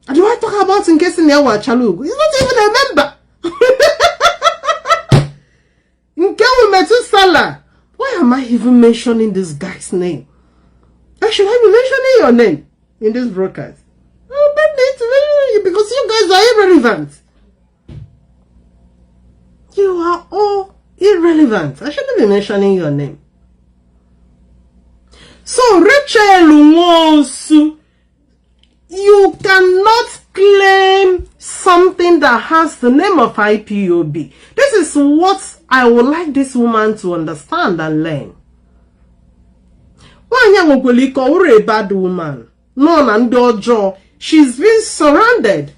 Speaker 1: And do I talk about in case in our Chalug? He's not even a member. In Kewu Metu Salah. Why am I even mentioning this guy's name? Or should I be mentioning your name in this broadcast? Oh, don't need to mention you because you guys are irrelevant. You are all irrelevant. I shouldn't be mentioning your name. So, Rachel Nwosu, you cannot claim something that has the name of IPOB. This is what I would like this woman to understand and learn. A bad woman. No, and dojo. She's been surrounded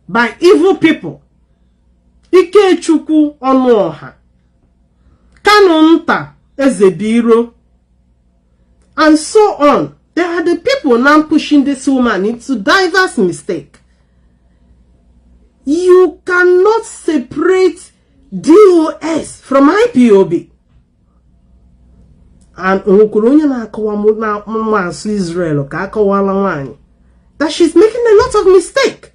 Speaker 1: by evil people. Ike Chukwu Onuoha. Kanunta Ezebiro. And so on. There are the people now pushing this woman into diverse mistake. You cannot separate DOS from IPOB. And Israel that she's making a lot of mistake.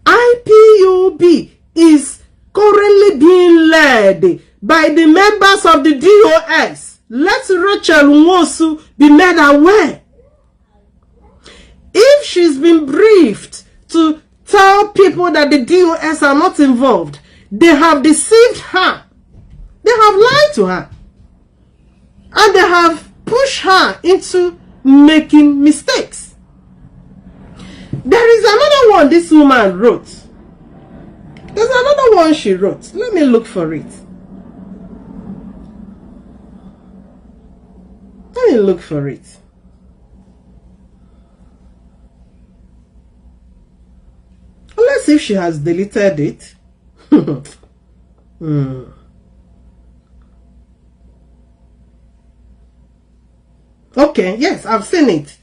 Speaker 1: IPOB is currently being led by the members of the DOS. Let Rachel Nwosu be made aware. If she's been briefed to tell people that the DOS are not involved, they have deceived her. They have lied to her. And they have pushed her into making mistakes. There is another one this woman wrote. There's another one she wrote. Let me look for it. Let me look for it. Let's see if she has deleted it. Okay, yes, I've seen it.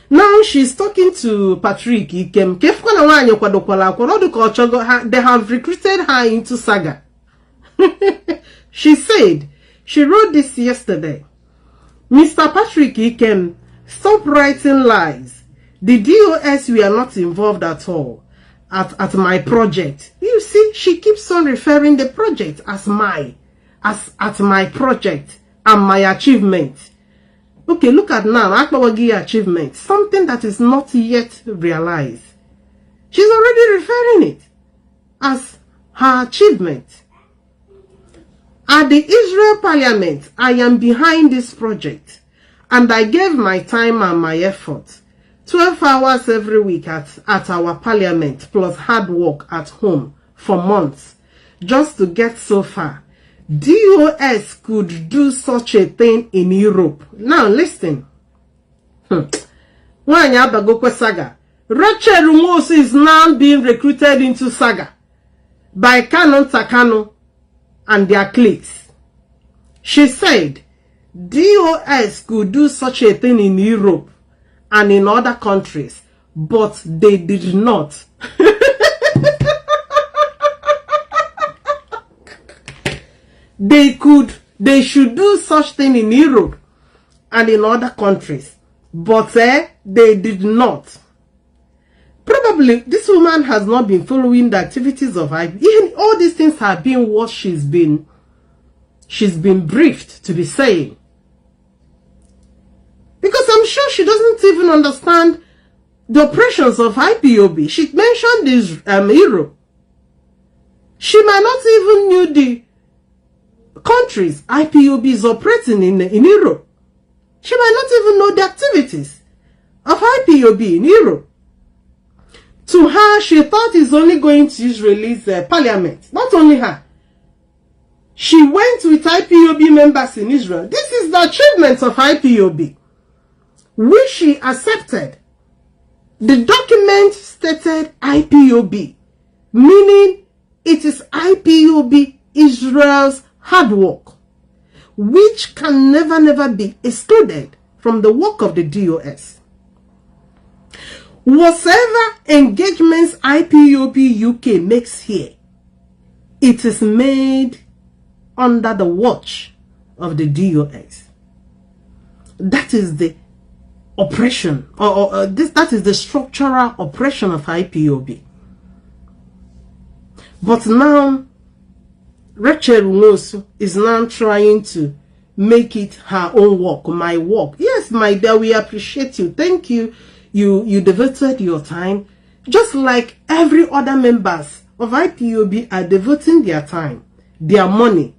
Speaker 1: Now she's talking to Patrick Ikem. They have recruited her into saga. She said, she wrote this yesterday. Mr. Patrick Ikem, stop writing lies. The DOS were not involved at all at my project. You see, she keeps on referring the project as my project and my achievement. Okay, look at now, Akbawagi achievement, something that is not yet realized. She's already referring it as her achievement. At the Israel Parliament, I am behind this project, and I gave my time and my effort. 12 hours every week at our parliament, plus hard work at home for months, just to get so far. DOS could do such a thing in Europe. Now listen. Saga. Rachel Nwosu is now being recruited into saga by Kanu and their cliques. She said DOS could do such a thing in Europe and in other countries, but they did not. They should do such thing in Europe and in other countries, but they did not. Probably this woman has not been following the activities of IPOB. Even all these things have been what she's been briefed to be saying. Because I'm sure she doesn't even understand the operations of IPOB. She mentioned this Europe. She might not even knew the countries IPOB is operating in Europe. She might not even know the activities of IPOB in Europe. To her, she thought it's only going to Israel's parliament. Not only her. She went with IPOB members in Israel. This is the achievement of IPOB, which she accepted. The document stated IPOB, meaning it is IPOB Israel's hard work, which can never be excluded from the work of the DOS. Whatever engagements IPOB UK makes here, it is made under the watch of the DOS. That is the operation, that is the structural operation of IPOB. But now, Rachel Nwosu is now trying to make it her own work, my work. Yes, my dear, we appreciate you. Thank you. You devoted your time, just like every other members of IPOB are devoting their time, their money,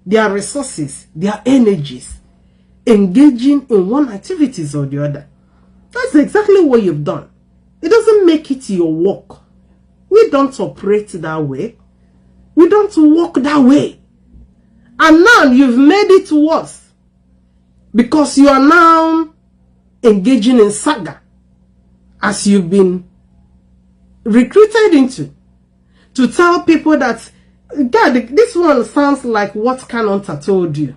Speaker 1: their resources, their energies, engaging in one activities or the other. That's exactly what you've done. It doesn't make it your work. We don't operate that way. We don't work that way. And now you've made it worse because you are now engaging in saga as you've been recruited into to tell people that, God, this one sounds like what Kanonta told you.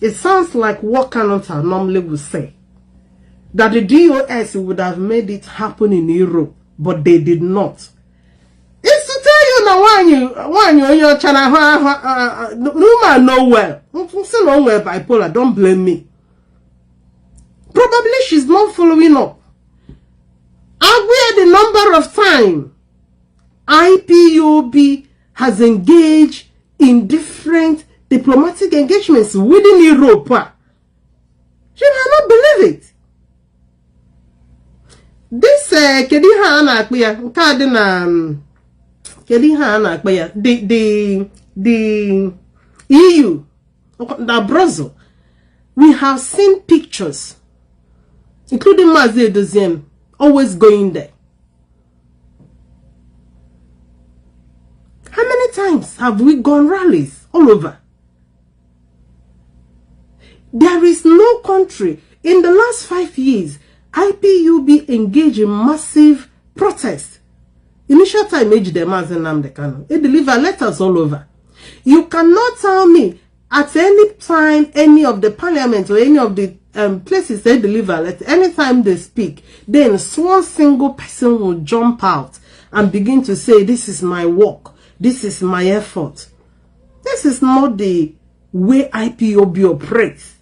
Speaker 1: It sounds like what Kanonta normally would say. That the DOS would have made it happen in Europe, but they did not. It's to tell you now when you're trying no man know well. Bipolar, don't blame me. Probably she's not following up. Aware the number of time IPOB has engaged in different diplomatic engagements within Europe. She cannot believe it. This the EU, the Brussels, we have seen pictures, including Mazi Nnamdi always going there. How many times have we gone rallies all over? There is no country in the last 5 years IPOB engaged in massive protests. Initial time age the Mazi Nnamdi Kanu. They deliver letters all over. You cannot tell me at any time any of the parliament or any of the places they deliver letters, anytime they speak, then one single person will jump out and begin to say, this is my work, this is my effort. This is not the way IPOB operates.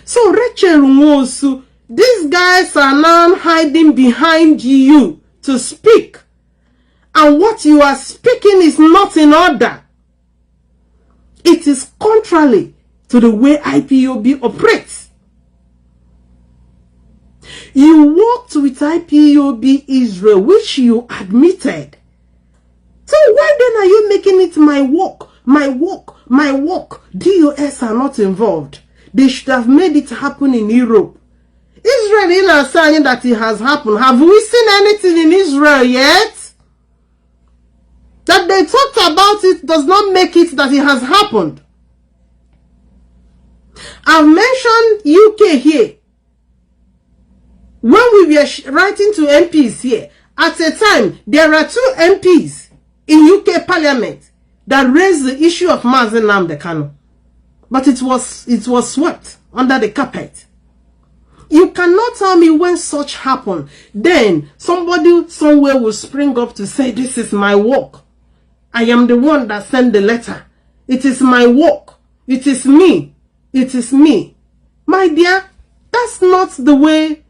Speaker 1: So Rachel Nwosu, these guys are now hiding behind you to speak. And what you are speaking is not in order. It is contrary to the way IPOB operates. You worked with IPOB Israel, which you admitted. So why then are you making it my work, my work, my work? DOS are not involved. They should have made it happen in Europe. Israel are saying that it has happened. Have we seen anything in Israel yet? That they talked about it does not make it that it has happened. I've mentioned UK here. When we were writing to MPs here, at a time, there are 2 MPs in UK Parliament that raised the issue of Mazi Nnamdi Kanu. But it was swept under the carpet. You cannot tell me when such happen, then somebody somewhere will spring up to say, this is my work. I am the one that sent the letter. It is my work. It is me. It is me. My dear, that's not the way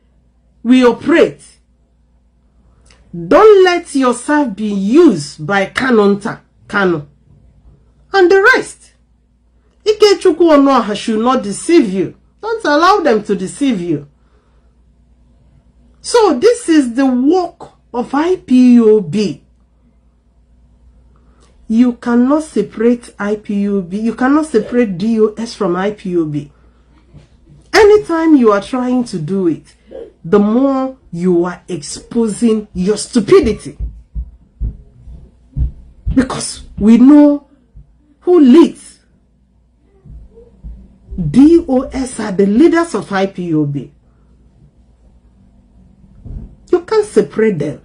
Speaker 1: we operate. Don't let yourself be used by Kanonta Kanu and the rest. Ikechukwu Onoha should not deceive you. Don't allow them to deceive you. So this is the work of IPOB. You cannot separate IPOB. You cannot separate DOS from IPOB. Anytime you are trying to do it, the more you are exposing your stupidity. Because we know who leads. DOS are the leaders of IPOB. You can't separate them.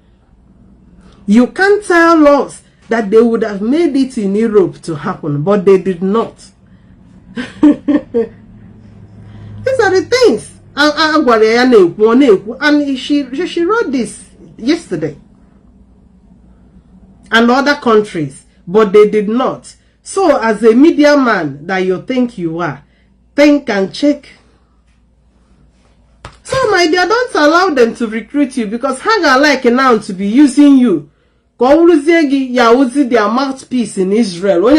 Speaker 1: You can't tell us that they would have made it in Europe to happen, but they did not. These are the things. And she wrote this yesterday. And other countries, but they did not. So as a media man that you think you are, think and check. So my dear, don't allow them to recruit you, because hanga like now to be using you. Their mouthpiece in Israel.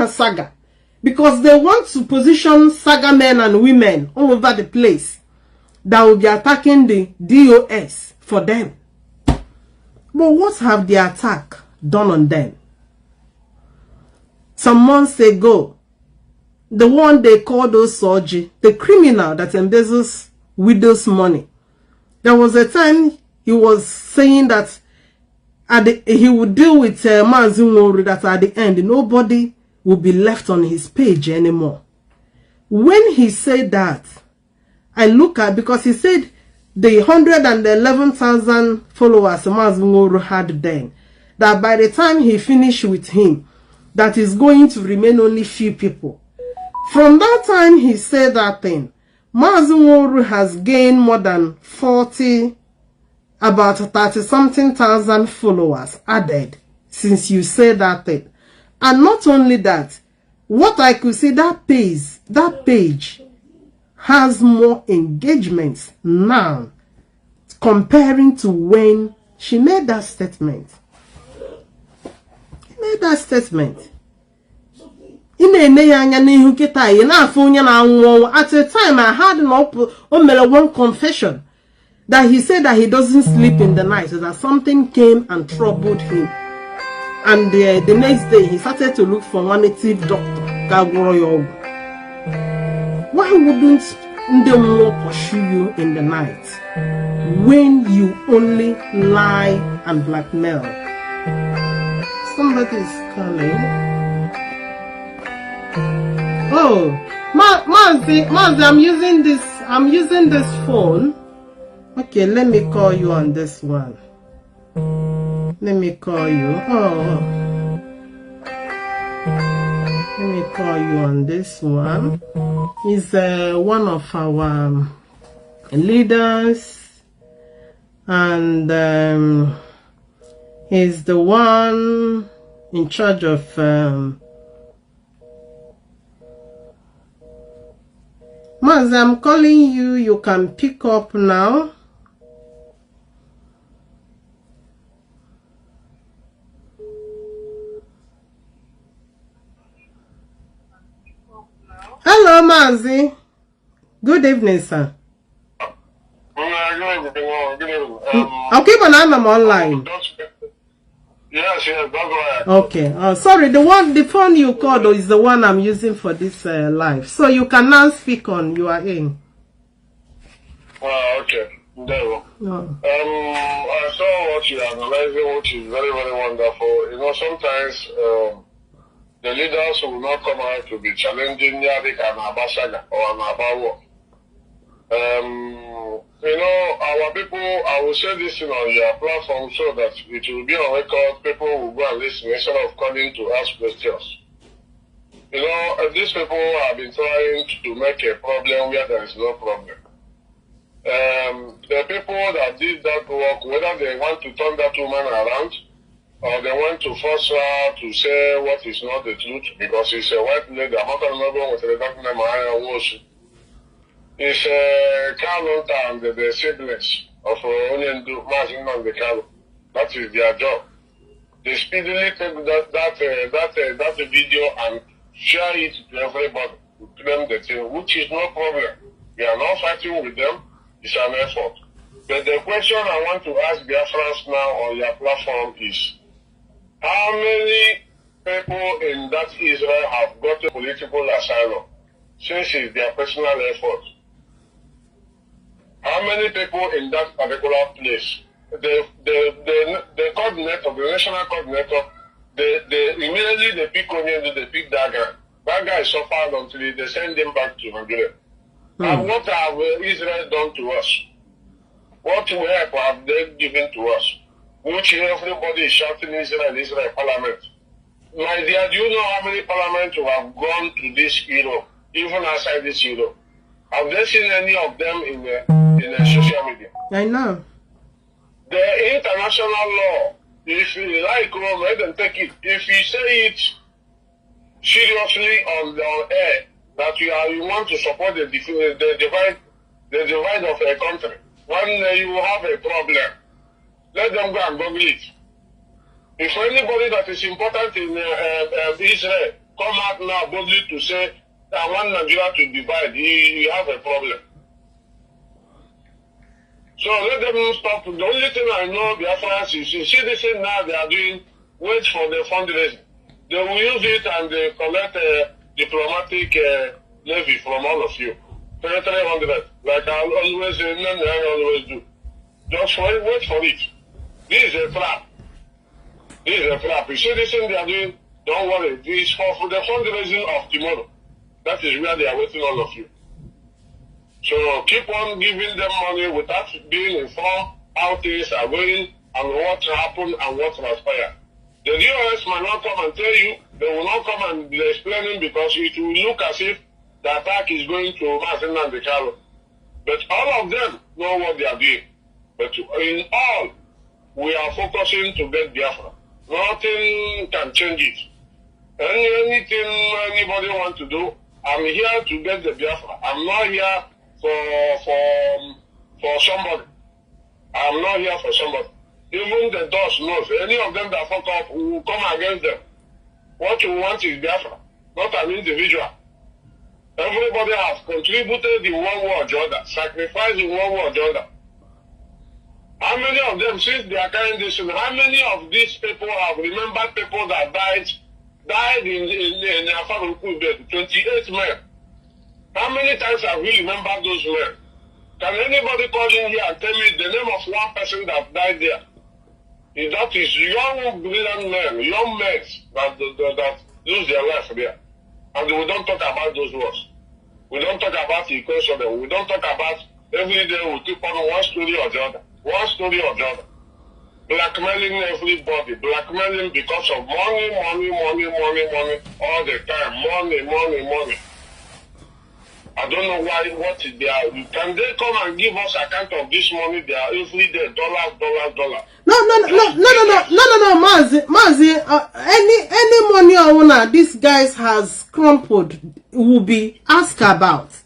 Speaker 1: Saga. Because they want to position saga men and women all over the place that will be attacking the DOS for them. But what have the attack done on them. Some months ago, the one they called Osoji, the criminal that embezzles widows' money, there was a time he was saying that he would deal with Mazi Nnamdi, that at the end, nobody will be left on his page anymore. When he said that, I look at, because he said the 111,000 followers Mazi Nnamdi had then, that by the time he finished with him, that is going to remain only few people. From that time he said that thing, Mazi Nnamdi has gained more than 40, about 30-something thousand followers added since you said that thing. And not only that, what I could see, that page has more engagements now comparing to when she made that statement. At a time I had one confession that he said that he doesn't sleep in the night, so that something came and troubled him. And the next day he started to look for one native doctor. Why wouldn't they pursue you in the night when you only lie and blackmail? Somebody is calling. Oh, Mazi, I'm using this phone. Okay, let me call you on this one. Let me call you. Oh, let me call you on this one. He's one of our leaders, and he's the one in charge of Mazi, I'm calling you. You can pick up now. Hello, Mazi. Good evening, sir.
Speaker 3: Good evening.
Speaker 1: Okay, but I'm online.
Speaker 3: Yes, don't go ahead.
Speaker 1: Okay. Sorry, the phone you called is the one I'm using for this live. So you can now speak on. You are in.
Speaker 3: Okay. There we go.
Speaker 1: Oh.
Speaker 3: I saw what you are analyzing, which is very, very wonderful. You know, sometimes the leaders will not come out to be challenging Yadik and Abasaga or Nabawo. You know, our people, I will say this on your platform so that it will be on record. People will go and listen instead of coming to ask questions. You know, these people have been trying to make a problem where there is no problem. The people that did that work, whether they want to turn that woman around or they want to force her to say what is not the truth because it's a white lady, I'm not remember what the document was. It's Kanu and the siblings of Mazi Nnamdi Kanu. That is their job. They speedily take that video and share it to everybody to claim the thing, which is no problem. We are not fighting with them. It's an effort. But the question I want to ask Biafrans now on your platform is, how many people in that Israel have got a political asylum since it's their personal effort? How many people in that particular place? The coordinator, the national coordinator, immediately they pick Onion, they pick that guy. That guy suffered until they send him back to Nigeria. And what have Israel done to us? What help have they given to us? Which everybody is shouting Israel parliament. My dear, do you know how many parliaments who have gone to this Europe, even outside this Europe? Have they seen any of them in the social media?
Speaker 1: I know.
Speaker 3: The international law, if you like, let them take it. If you say it seriously on air, that you want to support the divide of a country, when you have a problem, let them go and Google it. If anybody that is important in Israel come out now boldly to say, I want Nigeria to divide, you have a problem. So let them stop. The only thing I know, Biafrans, is you see this thing now they are doing, wait for the fundraising. They will use it and they collect diplomatic levy from all of you. 300, like I always do. Just wait for it. This is a trap. This is a trap. You see this thing they are doing, don't worry. This is for the fundraising of tomorrow. That is where they are waiting all of you. So keep on giving them money without being informed how things are going and what happened and what transpired. The DOS might not come and tell you, they will not come and be explaining because it will look as if the attack is going to Mazi Nnamdi Kanu. But all of them know what they are doing. But in all, we are focusing to get Biafra. Nothing can change it. Anything anybody wants to do, I'm here to get the Biafra. I'm not here for somebody. I'm not here for somebody. Even the DOS knows. Any of them that fuck up will come against them. What you want is Biafra, not an individual. Everybody has contributed in one way or the other, sacrificed in one way or the other. How many of them, since they are carrying this, how many of these people have remembered people that died in Afaruku, 28 men? How many times have we remembered those men? Can anybody call in here and tell me the name of one person that died there? That is young, brilliant men, young men that lose their life there. And we don't talk about those words. We don't talk about the equation. We don't talk about every day we keep on one story or the other. One story or the other. Blackmailing everybody. Blackmailing because of money all the time. Money. I don't know what is there. Can they come and give us account of this money? They are every day, dollar. No, Mazi, any money owner these guys has crumpled will be asked about.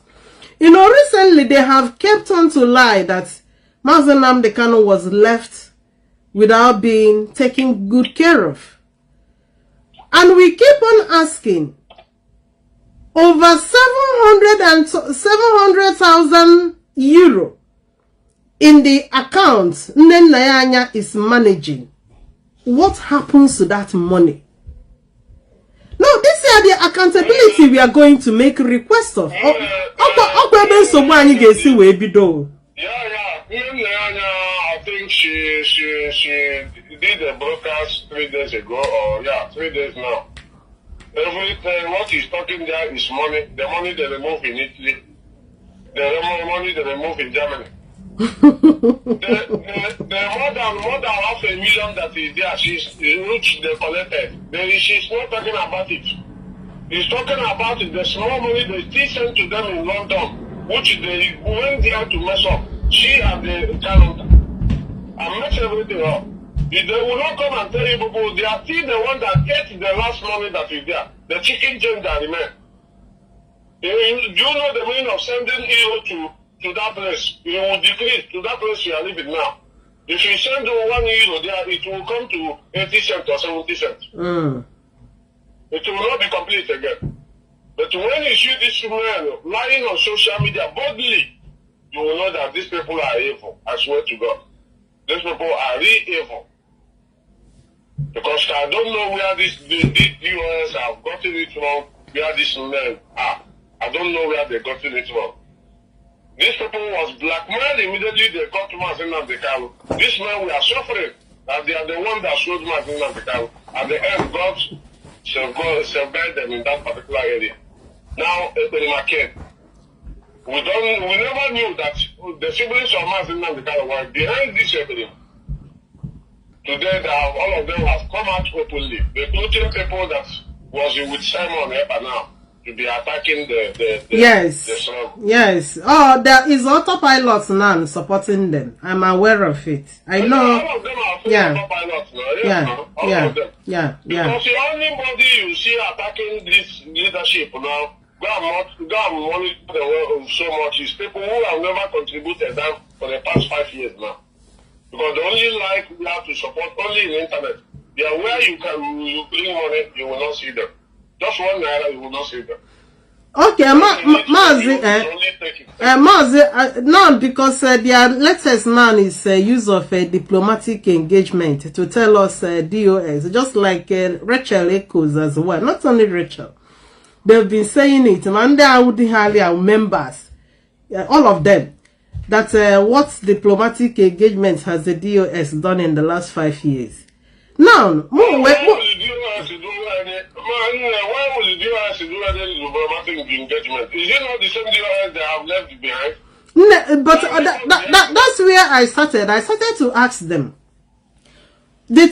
Speaker 3: Recently they have kept on to lie that Mazi Nnamdi Kanu was left without being taken good care of. And we keep on asking, over 700,000 euro in the account Nnenayanya is managing. What happens to that money? No, this is the accountability we are going to make request of. I think she did a broadcast 3 days ago, or 3 days now. Everything, what he's talking there is money. The money they remove in Italy. The money they remove in Germany. the more than half a million that is there, which they collected. She's not talking about it. He's talking about the small money they still sent to them in London, which they went there to mess up. She and the calendar. And mess everything up. They will not come and tell you people, they are still the one that gets the last money that is there. The chicken change that remain. Do you know the meaning of sending euro to that place? It will decrease to that place you are living now. If you send €1 there, it will come to 80 cents or 70 cents. It will not be complete again. But when you see this man lying on social media boldly, you will know that these people are evil. I swear to God. These people are really evil. Because I don't know where these US have gotten it wrong, where these men are. I don't know where they gotten it wrong. These people was blackmailed immediately they got to Mazi Nnamdi Kanu. These men were suffering, and they are the one that showed Mazi Nnamdi Kanu. At the end, God surveyed them in that particular area. Now, we never knew that the siblings of Mazi Nnamdi Kanu were behind this epidemic. Today, all of them have come out openly, including people that was with Simon Epa now to be attacking the struggle.
Speaker 1: Yes. Oh, there is autopilot now supporting them. I'm aware of it. I know.
Speaker 3: All of them are autopilot now. All of them. Because the only body you see attacking this leadership now, go and monitor the so much is people who have never contributed them for the past 5 years now. Because the only life we have to support only in the internet. They are where you bring money, you will not see them. Just 1 naira, you will not see them.
Speaker 1: Okay, Mazi, now because their latest now is use of diplomatic engagement to tell us DOS, just like Rachel echoes as well. Not only Rachel, they've been saying it, and they are members, all of them, that what diplomatic engagement has the DOS done in the last 5 years. Now,
Speaker 3: why would the DOS do any diplomatic engagement? Is it not the same DOS they have left behind?
Speaker 1: No, but that's where I started. I started to ask them. The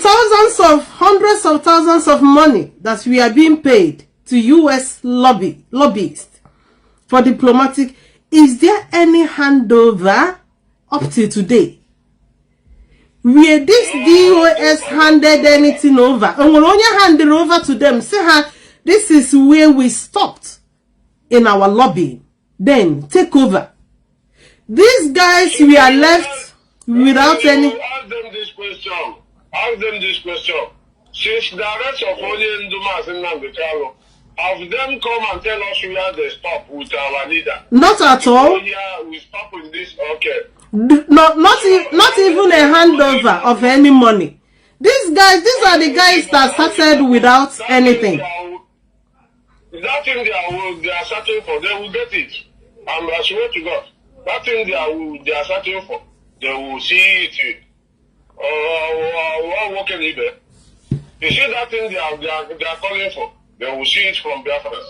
Speaker 1: hundreds of thousands of money that we are being paid to US lobbyists for diplomatic, is there any handover up to today? Where this DOS handed anything over, and we'll only hand it over to them. Say, this is where we stopped in our lobbying. Then take over. These guys, we are left without any.
Speaker 3: Ask them this question. Ask them this question. Since the arrest of Mazi Nnamdi Kanu, have them come and tell us where they stop with our leader?
Speaker 1: Not at all.
Speaker 3: Yeah, we stop with this. Okay.
Speaker 1: Not even a handover of any money. These are the guys that started without anything.
Speaker 3: That thing they are searching for, they will get it. And I swear to God, that thing they are searching for, they will see it. Working either. You see that thing they are calling for, they will see it from Biafra.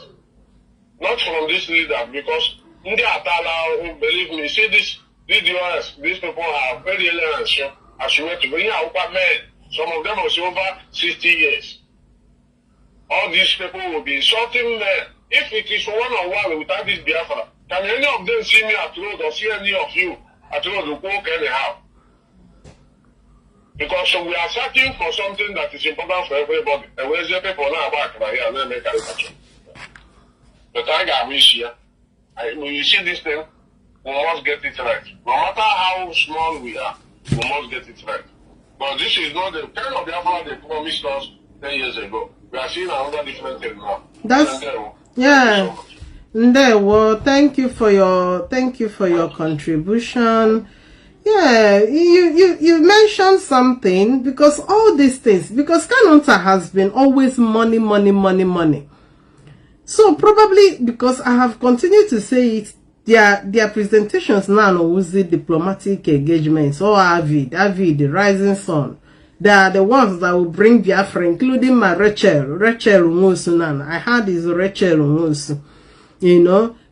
Speaker 3: Not from this leader, because in the Atala, believe me, see this. These people are very young. I swear to God, some of them are over 60 years. All these people will be insulting men. If it is one-on-one without this Biafra, can any of them see me at road or see any of you at road who walk anyhow? Because we are searching for something that is important for everybody. And where's the people now back right here and then make a But I got wish here. When you see this thing, we must get it right. No matter how small we are, we must get it right. But this is not the kind of Biafra they promised us 10 years ago. We are seeing another different thing now.
Speaker 1: That's yeah. Well, thank you for your contribution. Yeah, you mentioned something, because all these things, because Kanunta has been always money. So probably because I have continued to say it, their presentations now with the diplomatic engagements or Avid, the rising sun. They are the ones that will bring Biafra, including my Rachel Umusu. I had this Rachel Umusu,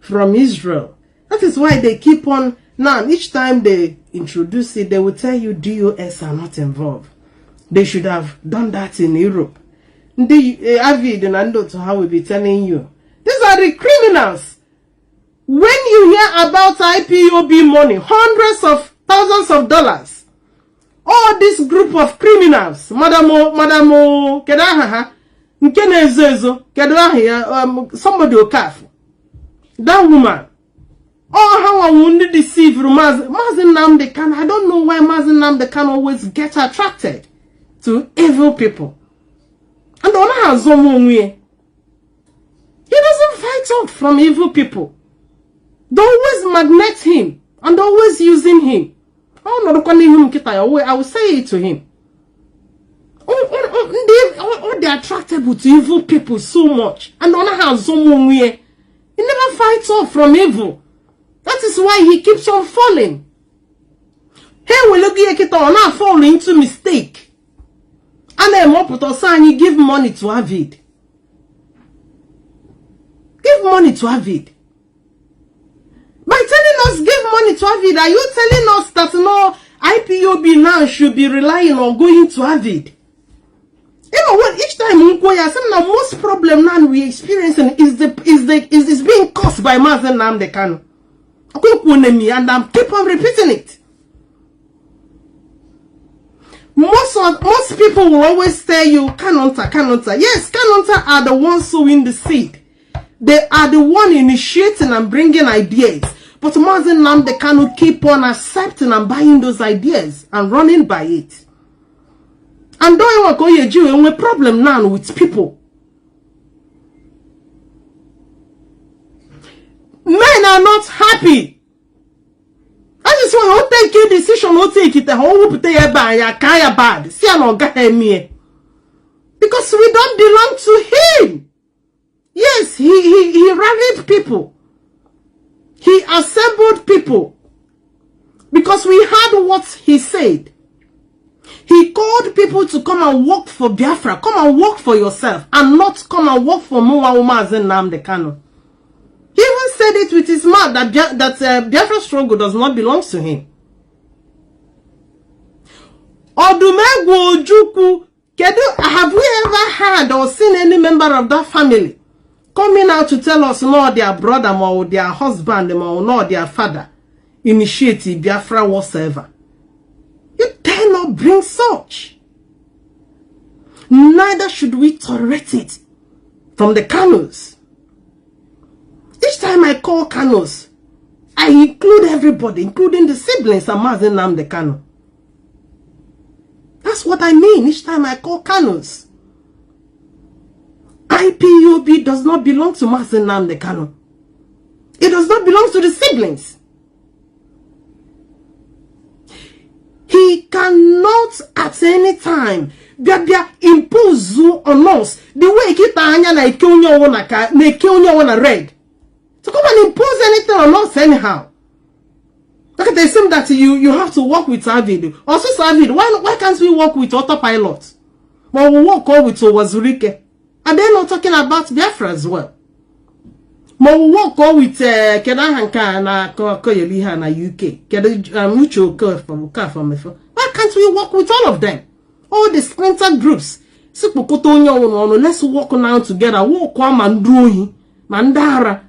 Speaker 1: from Israel. That is why they keep on. Now, each time they introduce it, they will tell you DOS are not involved. They should have done that in Europe. The Avid and Ando to how we be telling you. These are the criminals. When you hear about IPOB money, hundreds of thousands of dollars, all this group of criminals, Madamo, Kedaha, Nkenezezo, Kedaha, somebody Okafu, that woman, oh, how I wounded deceive Mazi Nnamdi Kanu. I don't know why Mazi Nnamdi Kanu always get attracted to evil people. And on has he doesn't fight off from evil people. They always magnet him and always using him. I will say it to him. They're attracted to evil people so much. And on has he never fights off from evil. That is why he keeps on falling. Hey, we look at not falling into mistake. And then he give money to Avid. Give money to Avid. By telling us give money to Avid, are you telling us that no IPOB now should be relying on going to Avid? What each time I say the most problem now we experiencing is being caused by Mazi Nnamdi Kanu. And I'm keep on repeating it. Most people will always tell you Kanunta. Yes, Kanunta are the ones sowing the seed. They are the one initiating and bringing ideas. But Mazi Nnamdi Kanu keep on accepting and buying those ideas and running by it. And don't want to go and we problem now with people. are not happy. That is why I take a decision, I take it, I hope they are bad. See, I'm not me. Because we don't belong to him. Yes, he rallied people. He assembled people. Because we heard what he said. He called people to come and work for Biafra. Come and work for yourself. And not come and work for Mazi Nnamdi Kanu. He even said it with his mouth that Biafra struggle does not belong to him. Odumegwu Ojukwu, have we ever heard or seen any member of that family coming out to tell us no their brother or their husband or no their father initiated Biafra whatsoever? You dare not bring such. Neither should we tolerate it from the Kanus. Each time I call Kanus, I include everybody, including the siblings and Mazi Nnamdi Kanu. That's what I mean each time I call Kanus. IPOB does not belong to Mazi Nnamdi Kanu. It does not belong to the siblings. He cannot at any time impose on us the way Kitanya na red. To come and impose anything on us anyhow. Look at the same that you have to work with Savid. Also Savid, why can't we work with autopilot? Well, we work all with Owazurike. And they're not talking about Biafra as well. But we work all with Kedahanka na Koyeliha na UK. Why can't we work with all of them? All the splinter groups. Let's work now together. Work Mandruhi, Mandara.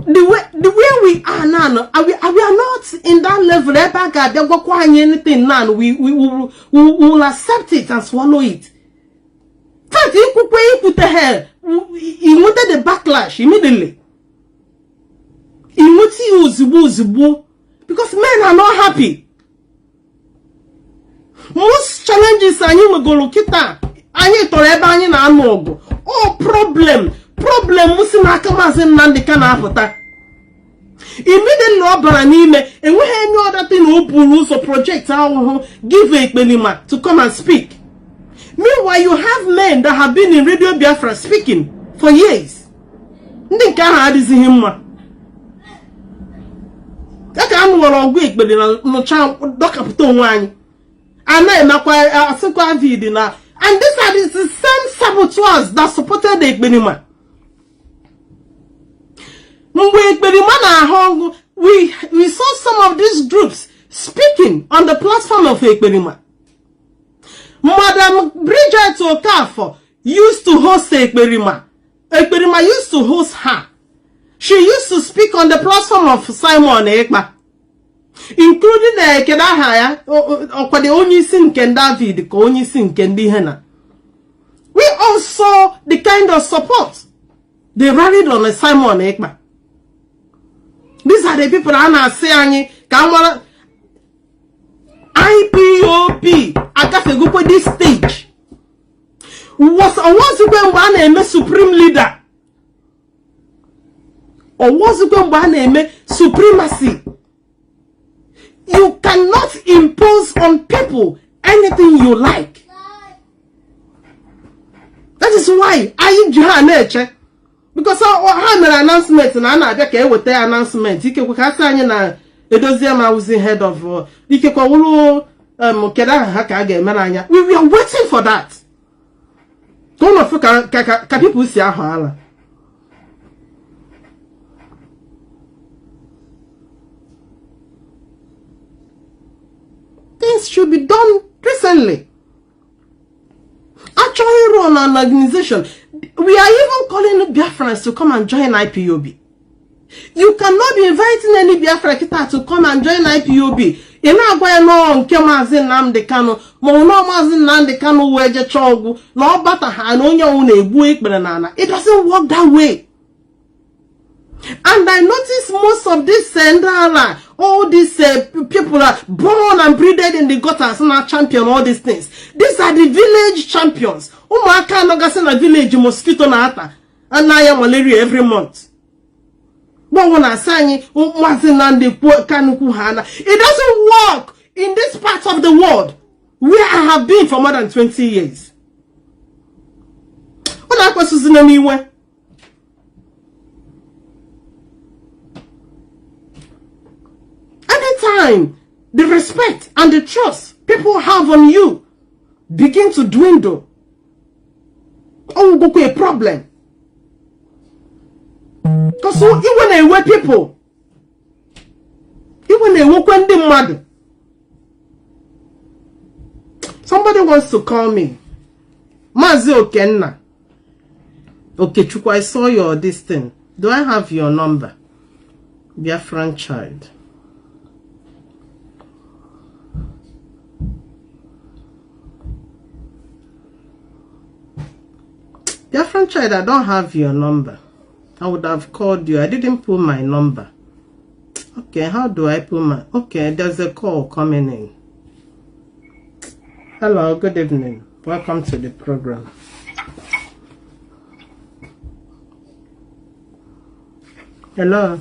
Speaker 1: The way we are now, we are not in that level. Anything now, we will accept it and swallow it. But he put the hell. He wanted the backlash immediately. He wanted because men are not happy. Most challenges are you go look at that. Oh, problem musimaka Mazi Nnamdi Kanu apụta. Immediately n'ime enweghị any other thing opuru so project ahụ give Ekpenima to come and speak. Meanwhile, you have men that have been in Radio Biafra speaking for years. Ndị nke ahụ adịghị mma. Aka anụ nwere ọgwụ Ekpenima nụcha dọkapụta onwe anyị. Ana emakwa asịkwa vid na, and these are the same saboteurs that supported Ekpenima. We saw some of these groups speaking on the platform of Ekpenima. Madam Bridget Okafor used to host Ekpenima. Ekpenima used to host her. She used to speak on the platform of Simon Ekpa, including the Kedahaya or the only sin Ken David, the only sin Kendi Hena. We all saw the kind of support they rallied on Simon Ekpa. These are the people that are saying, IPOB, I got to go for this stage. Was a supreme leader? Or was it going supremacy? You cannot impose on people anything you like. That is why I nature. Because I had an announcement and I know with the announcement. You can have na Edoziem was the head of we are waiting for that. Don't know people see how. Things should be done recently. Actually run an organization. We are even calling Biafrans to come and join IPOB. You cannot be inviting any Biafra kita to come and join IPOB. You know why no nke Mazi Nnamdi Kanu, no Mazi Nnamdi Kanu weje chogu, no bata ha no nya una egbu ekpere nana. It doesn't work that way. And I notice most of this sendala all these people are born and breeded in the gutters and are champion all these things. These are the village champions. Umaka nogasina village mosquito na ata and I am malaria every month. But when I say Mazi Nnamdi Kanu hana, it doesn't work in this part of the world where I have been for more than 20 years. Anytime the respect and the trust people have on you begin to dwindle, oh, go a problem. Because even a way people, even a woken mad. Somebody wants to call me. Mazi Okenna. Okay, Chukwu, I saw your this thing. Do I have your number? Biafran child. Biafran child, I don't have your number. I would have called you. I didn't put my number. Okay, how do I put my... Okay, there's a call coming in. Hello, good evening. Welcome to the program. Hello.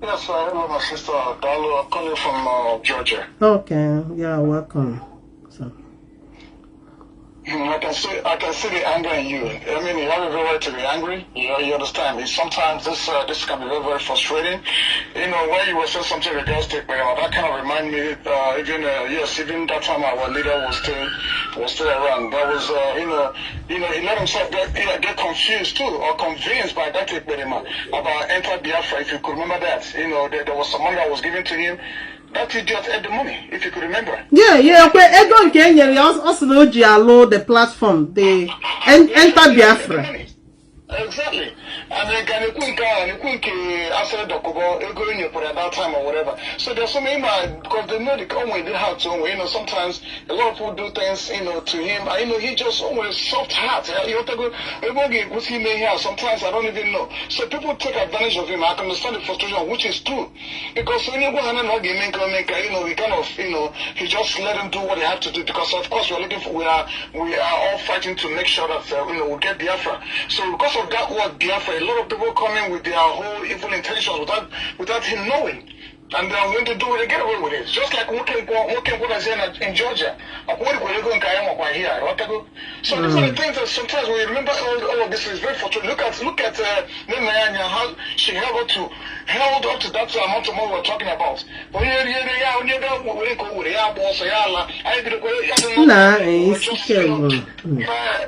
Speaker 3: Yes, hello, my sister. Dalu, I'm calling from Georgia.
Speaker 1: Okay, yeah, welcome. So.
Speaker 3: I can see the anger in you. I mean, you have every right to be angry. You understand. Sometimes this can be very, very frustrating. You know, when you were saying something regards to that kind of remind me. Even that time our leader was still around. That was he let himself get confused too, or convinced by that about enter Biafra. If you could remember that, there was some money that was given to him. That idiot had the money, if you could remember.
Speaker 1: Yeah. Okay, Egon Kenya also know the platform. They enter Biafra.
Speaker 3: Exactly. And then can you answer the Kobo going for at that time or whatever. So there's so many because they know the only they have to sometimes a lot of people do things, to him. He just always soft heart. Sometimes I don't even know. So people take advantage of him. I can understand the frustration, which is true. Because when you go and we kind of he just let him do what they have to do, because of course we are all fighting to make sure that we'll get Biafra. So because of that word Biafra, a lot of people come in with their whole evil intentions without him knowing. And then when they do it, they get away with it. Just like what in Georgia. So these are the things that sometimes we remember all of this is very frustrating. Look at Nemanja, how she held up to that amount of money we're talking about.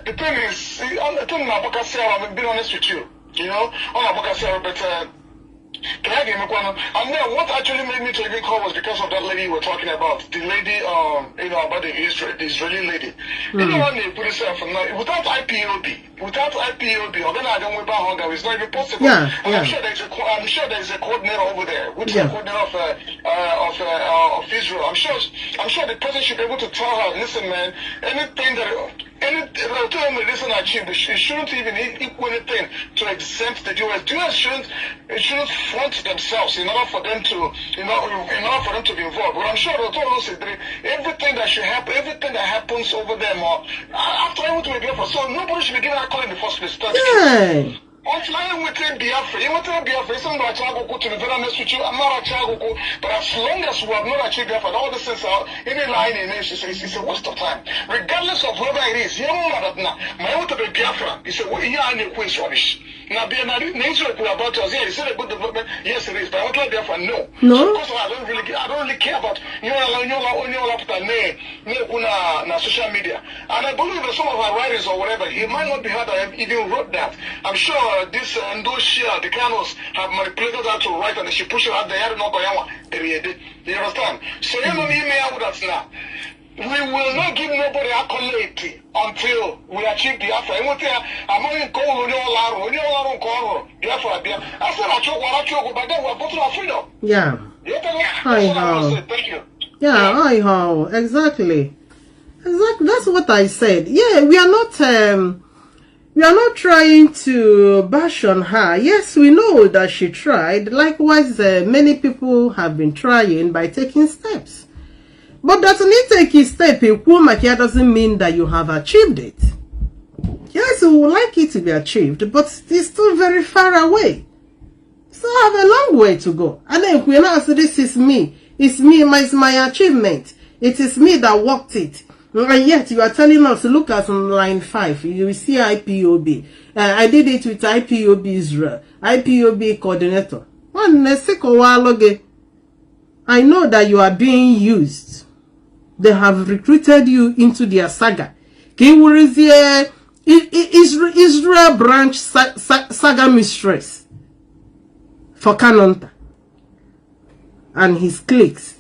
Speaker 3: The thing is, I've been honest with you. And then what actually made me to even call was because of that lady you were talking about. The lady, about the Israeli lady. Without IPOB, it's not even possible. I'm sure there's a coordinator over there, which is the coordinator of Israel. I'm sure the person should be able to tell her, listen, man, anything it shouldn't even equal anything to exempt the US. The US shouldn't front themselves in order for them to be involved. But I'm sure everything that should happen, everything that happens over there, after I went to Biafra, so nobody should be given a call in the first place. I'm flying within Biafra. You want to Biafra? It's not a child to be very honest with you. I'm not a child, but as long as we have not achieved Biafra, all the things are any line in it, it's a waste of time. Regardless of whoever it is, you know that now. My want to be Biafra. It's a way is rubbish. Now, the nature about us, is it a good development? Yes, it is. But I want to Biafra, no. Because I don't really care about social media. And I believe that some of our writers or whatever, it might not be hard that I even wrote that. I'm sure this and those the Kanos have manipulated that to write, and they should push it out there. You understand? So you know me out with us now. We will not give nobody accolade until we achieve the Biafra. I'm only calling Biafra. I said I choke, but then we're both our freedom.
Speaker 1: Yeah.
Speaker 3: Thank you.
Speaker 1: Yeah, exactly. That's what I said. Yeah, we are not We are not trying to bash on her. Yes, we know that she tried. Likewise, many people have been trying by taking steps. But doesn't it take a step? Makia doesn't mean that you have achieved it. Yes, we would like it to be achieved, but it's still very far away. So I have a long way to go. And then we now say, this is me. It's me, it's my achievement. It is me that worked it. And yet you are telling us, look at line 5, you see IPOB. I did it with IPOB Israel, IPOB coordinator. I know that you are being used. They have recruited you into their saga. Israel branch saga mistress for Kanonta and his cliques.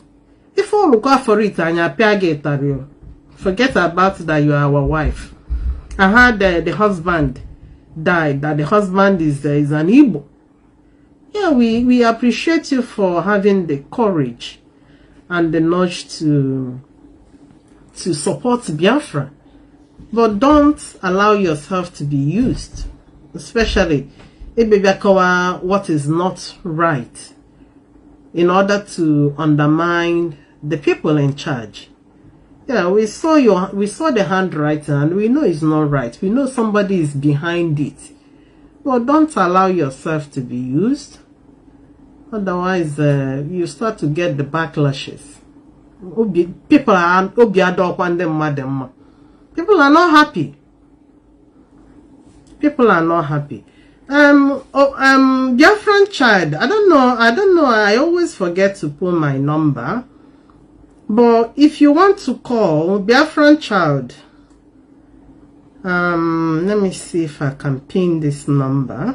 Speaker 1: If all look out for it and you forget about that you are our wife. I heard the husband died, that the husband is an Igbo. Yeah, we appreciate you for having the courage and the nudge to support Biafra. But don't allow yourself to be used, especially what is not right, in order to undermine the people in charge. Yeah, we saw the handwriting and we know it's not right. We know somebody is behind it. But don't allow yourself to be used. Otherwise, you start to get the backlashes. People are not happy. People are not happy. Biafran child, I don't know. I always forget to put my number. But if you want to call Biafran child, let me see if I can pin this number.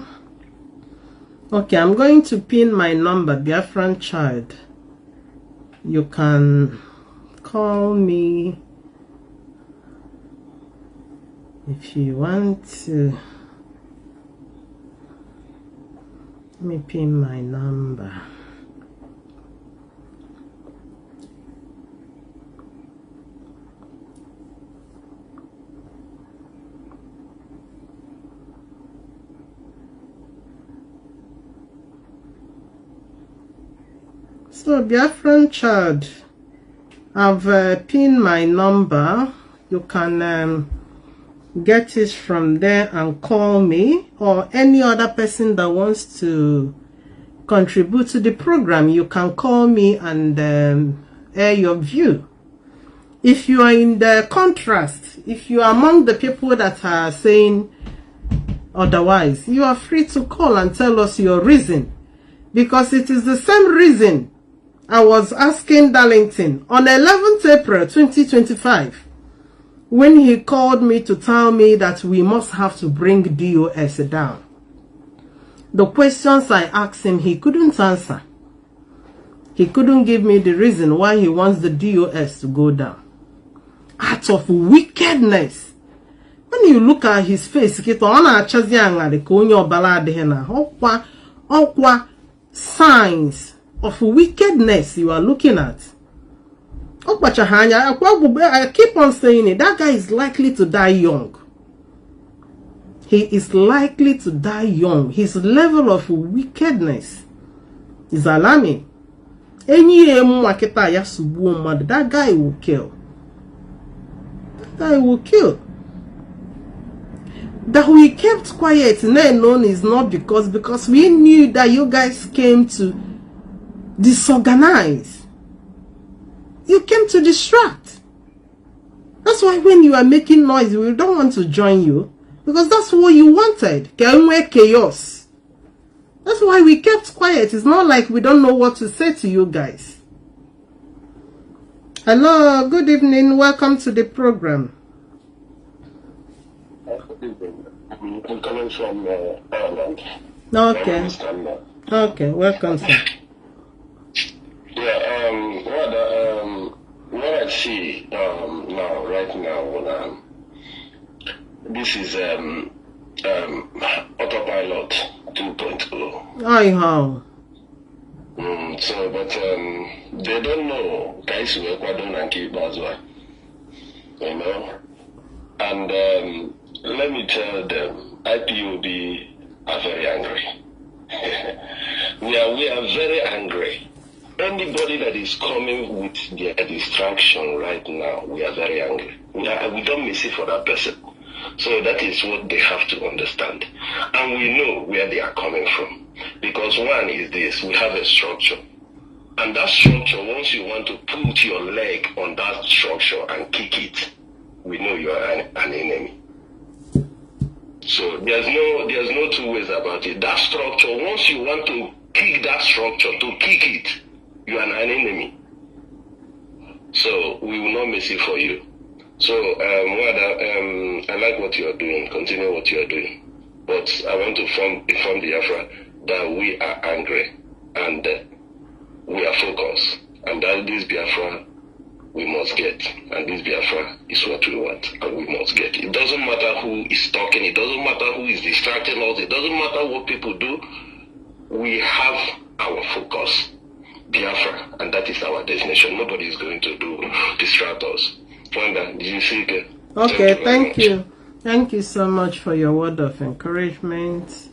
Speaker 1: Okay, I'm going to pin my number, Biafran child. You can call me if you want to. Let me pin my number. So, Biafran child, I've pinned my number. You can get it from there and call me, or any other person that wants to contribute to the program. You can call me and air your view. If you are in the contrast, if you are among the people that are saying otherwise, you are free to call and tell us your reason, because it is the same reason I was asking Darlington on 11th April 2025 when he called me to tell me that we must have to bring DOS down. The questions I asked him, he couldn't answer. He couldn't give me the reason why he wants the DOS to go down. Out of wickedness. When you look at his face, signs of wickedness you are looking at. I keep on saying it. That guy is likely to die young. He is likely to die young. His level of wickedness is alarming. That guy will kill. That guy will kill. That we kept quiet known is not because we knew that you guys came to disorganize. You came to distract. That's why when you are making noise, we don't want to join you, because that's what you wanted. Chaos. That's why we kept quiet. It's not like we don't know what to say to you guys. Hello, good evening. Welcome to the program.
Speaker 3: I'm coming from Ireland.
Speaker 1: Okay. Okay, welcome, sir.
Speaker 3: Yeah, what I see right now, this is autopilot 2.0.
Speaker 1: How?
Speaker 3: So, but they don't know guys who are keep as well, you know. And let me tell them,
Speaker 4: IPOB are very angry. we are very angry. Anybody that is coming with their distraction right now, we are very angry. We don't miss it for that person. So that is what they have to understand. And we know where they are coming from. Because one is this, we have a structure. And that structure, once you want to put your leg on that structure and kick it, we know you are an enemy. So there's no two ways about it. That structure, once you want to kick that structure, to kick it, you are an enemy. So we will not miss it for you. So I like what you are doing. Continue what you are doing. But I want to inform Biafra that we are angry and we are focused, and that this Biafra we must get, and this Biafra is what we want, and we must get. It doesn't matter who is talking, it doesn't matter who is distracting us, it doesn't matter what people do. We have our focus, Biafra, and that is our destination. Nobody is going to distract us. Wanda, did you see it?
Speaker 1: Okay, thank you. Thank you so much for your word of encouragement.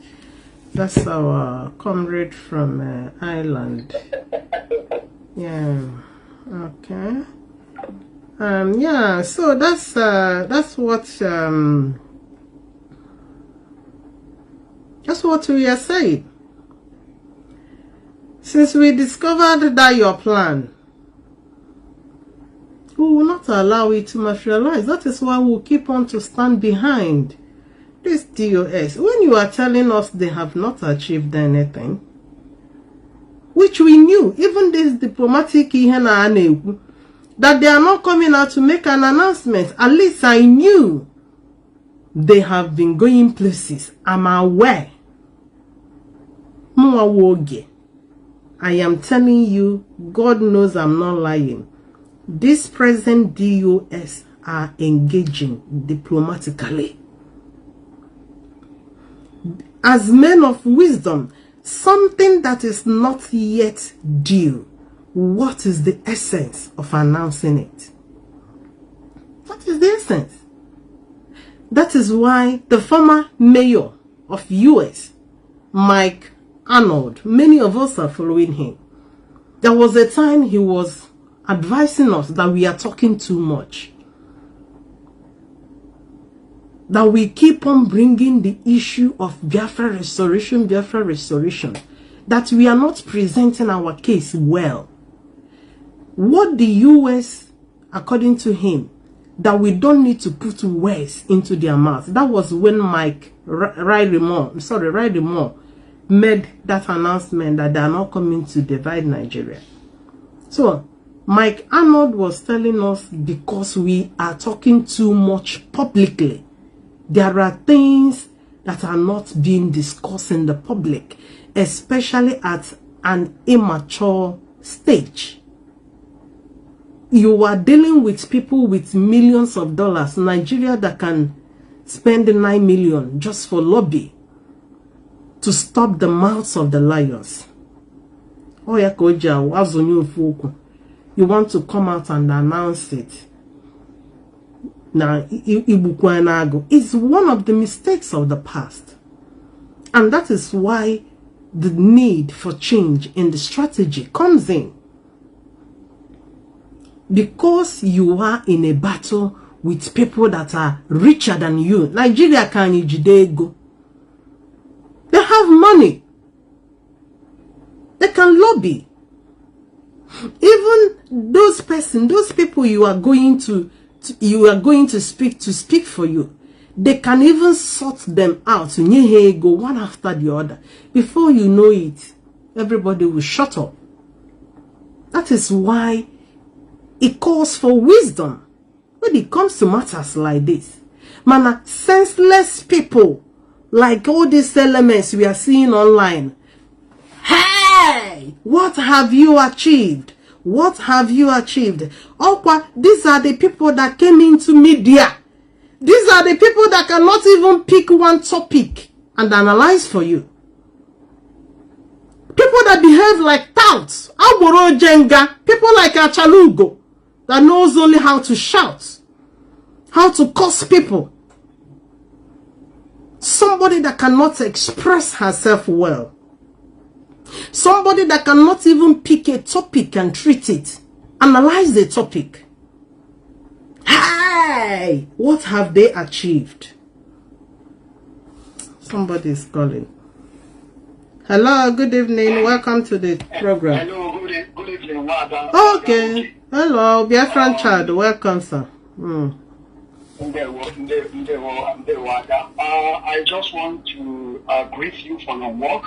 Speaker 1: That's our comrade from Ireland. Yeah. Okay. Yeah. So that's what we are saying. Since we discovered that your plan, we will not allow it to materialize. That is why we'll keep on to stand behind this DOS. When you are telling us they have not achieved anything, which we knew, even this diplomatic that they are not coming out to make an announcement, at least I knew they have been going places. I'm aware. I am telling you, God knows I'm not lying. This present DOS are engaging diplomatically. As men of wisdom, something that is not yet due. What is the essence of announcing it? What is the essence? That is why the former mayor of US, Mike Arnold, many of us are following him. There was a time he was advising us that we are talking too much. That we keep on bringing the issue of Biafra restoration, that we are not presenting our case well. What the US, according to him, that we don't need to put words into their mouth. That was when Mike Rydemore made that announcement that they are not coming to divide Nigeria. So Mike Arnold was telling us because we are talking too much publicly. There are things that are not being discussed in the public, especially at an immature stage. You are dealing with people with millions of dollars. Nigeria that can spend 9 million just for lobby to stop the mouths of the lions. You want to come out and announce it. Now, it's one of the mistakes of the past. And that is why the need for change in the strategy comes in. Because you are in a battle with people that are richer than you. Nigeria can go. They have money. They can lobby. Even those people you are going to speak for you, they can even sort them out. Go one after the other. Before you know it, everybody will shut up. That is why it calls for wisdom when it comes to matters like this. Man, senseless people like all these elements we are seeing online. Hey, what have you achieved? What have you achieved? These are the people that came into media. These are the people that cannot even pick one topic and analyze for you. People that behave like touts. Agboro Jenga. People like Achalugo that knows only how to shout. How to curse people. somebody that cannot express herself well, somebody that cannot even pick a topic and treat it, analyze the topic. Hey, what have they achieved? Somebody is calling. Hello, good evening. Welcome to the program.
Speaker 5: Hello, good evening, Wada.
Speaker 1: Okay. Hello, Biafran child. Welcome, sir.
Speaker 5: I just want to greet you for your work.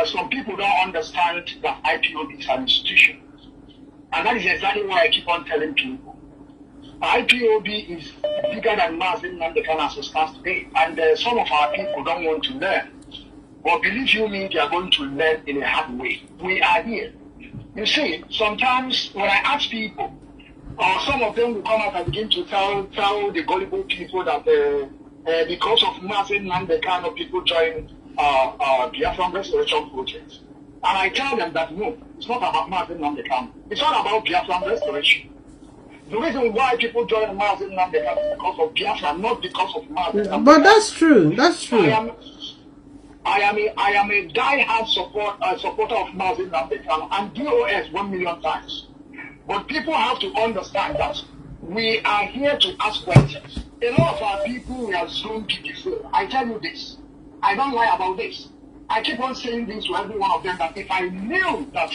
Speaker 5: Some people don't understand that IPOB is an institution. And that is exactly why I keep on telling people. IPOB is bigger than Mazi Nnamdi Kanu as it stands today. And some of our people don't want to learn. But believe you me, they are going to learn in a hard way. We are here. You see, sometimes when I ask people, some of them will come out and begin to tell the gullible people that because of Mazi Nnamdi Kanu, people join Biafra Restoration Project. And I tell them that no, it's not about Mazi Nnamdi Kanu. It's not about Biafra Restoration. The reason why people join Mazi Nnamdi Kanu is because of Biafra, not because of Mazi Nnamdi Kanu.
Speaker 1: But that's true. That's true.
Speaker 5: I am a die-hard supporter of Mazi Nnamdi Kanu and DOS 1 million times. But people have to understand that we are here to ask questions. A lot of our people we are zoomed before. I tell you this. I don't lie about this. I keep on saying this to every one of them that if I knew that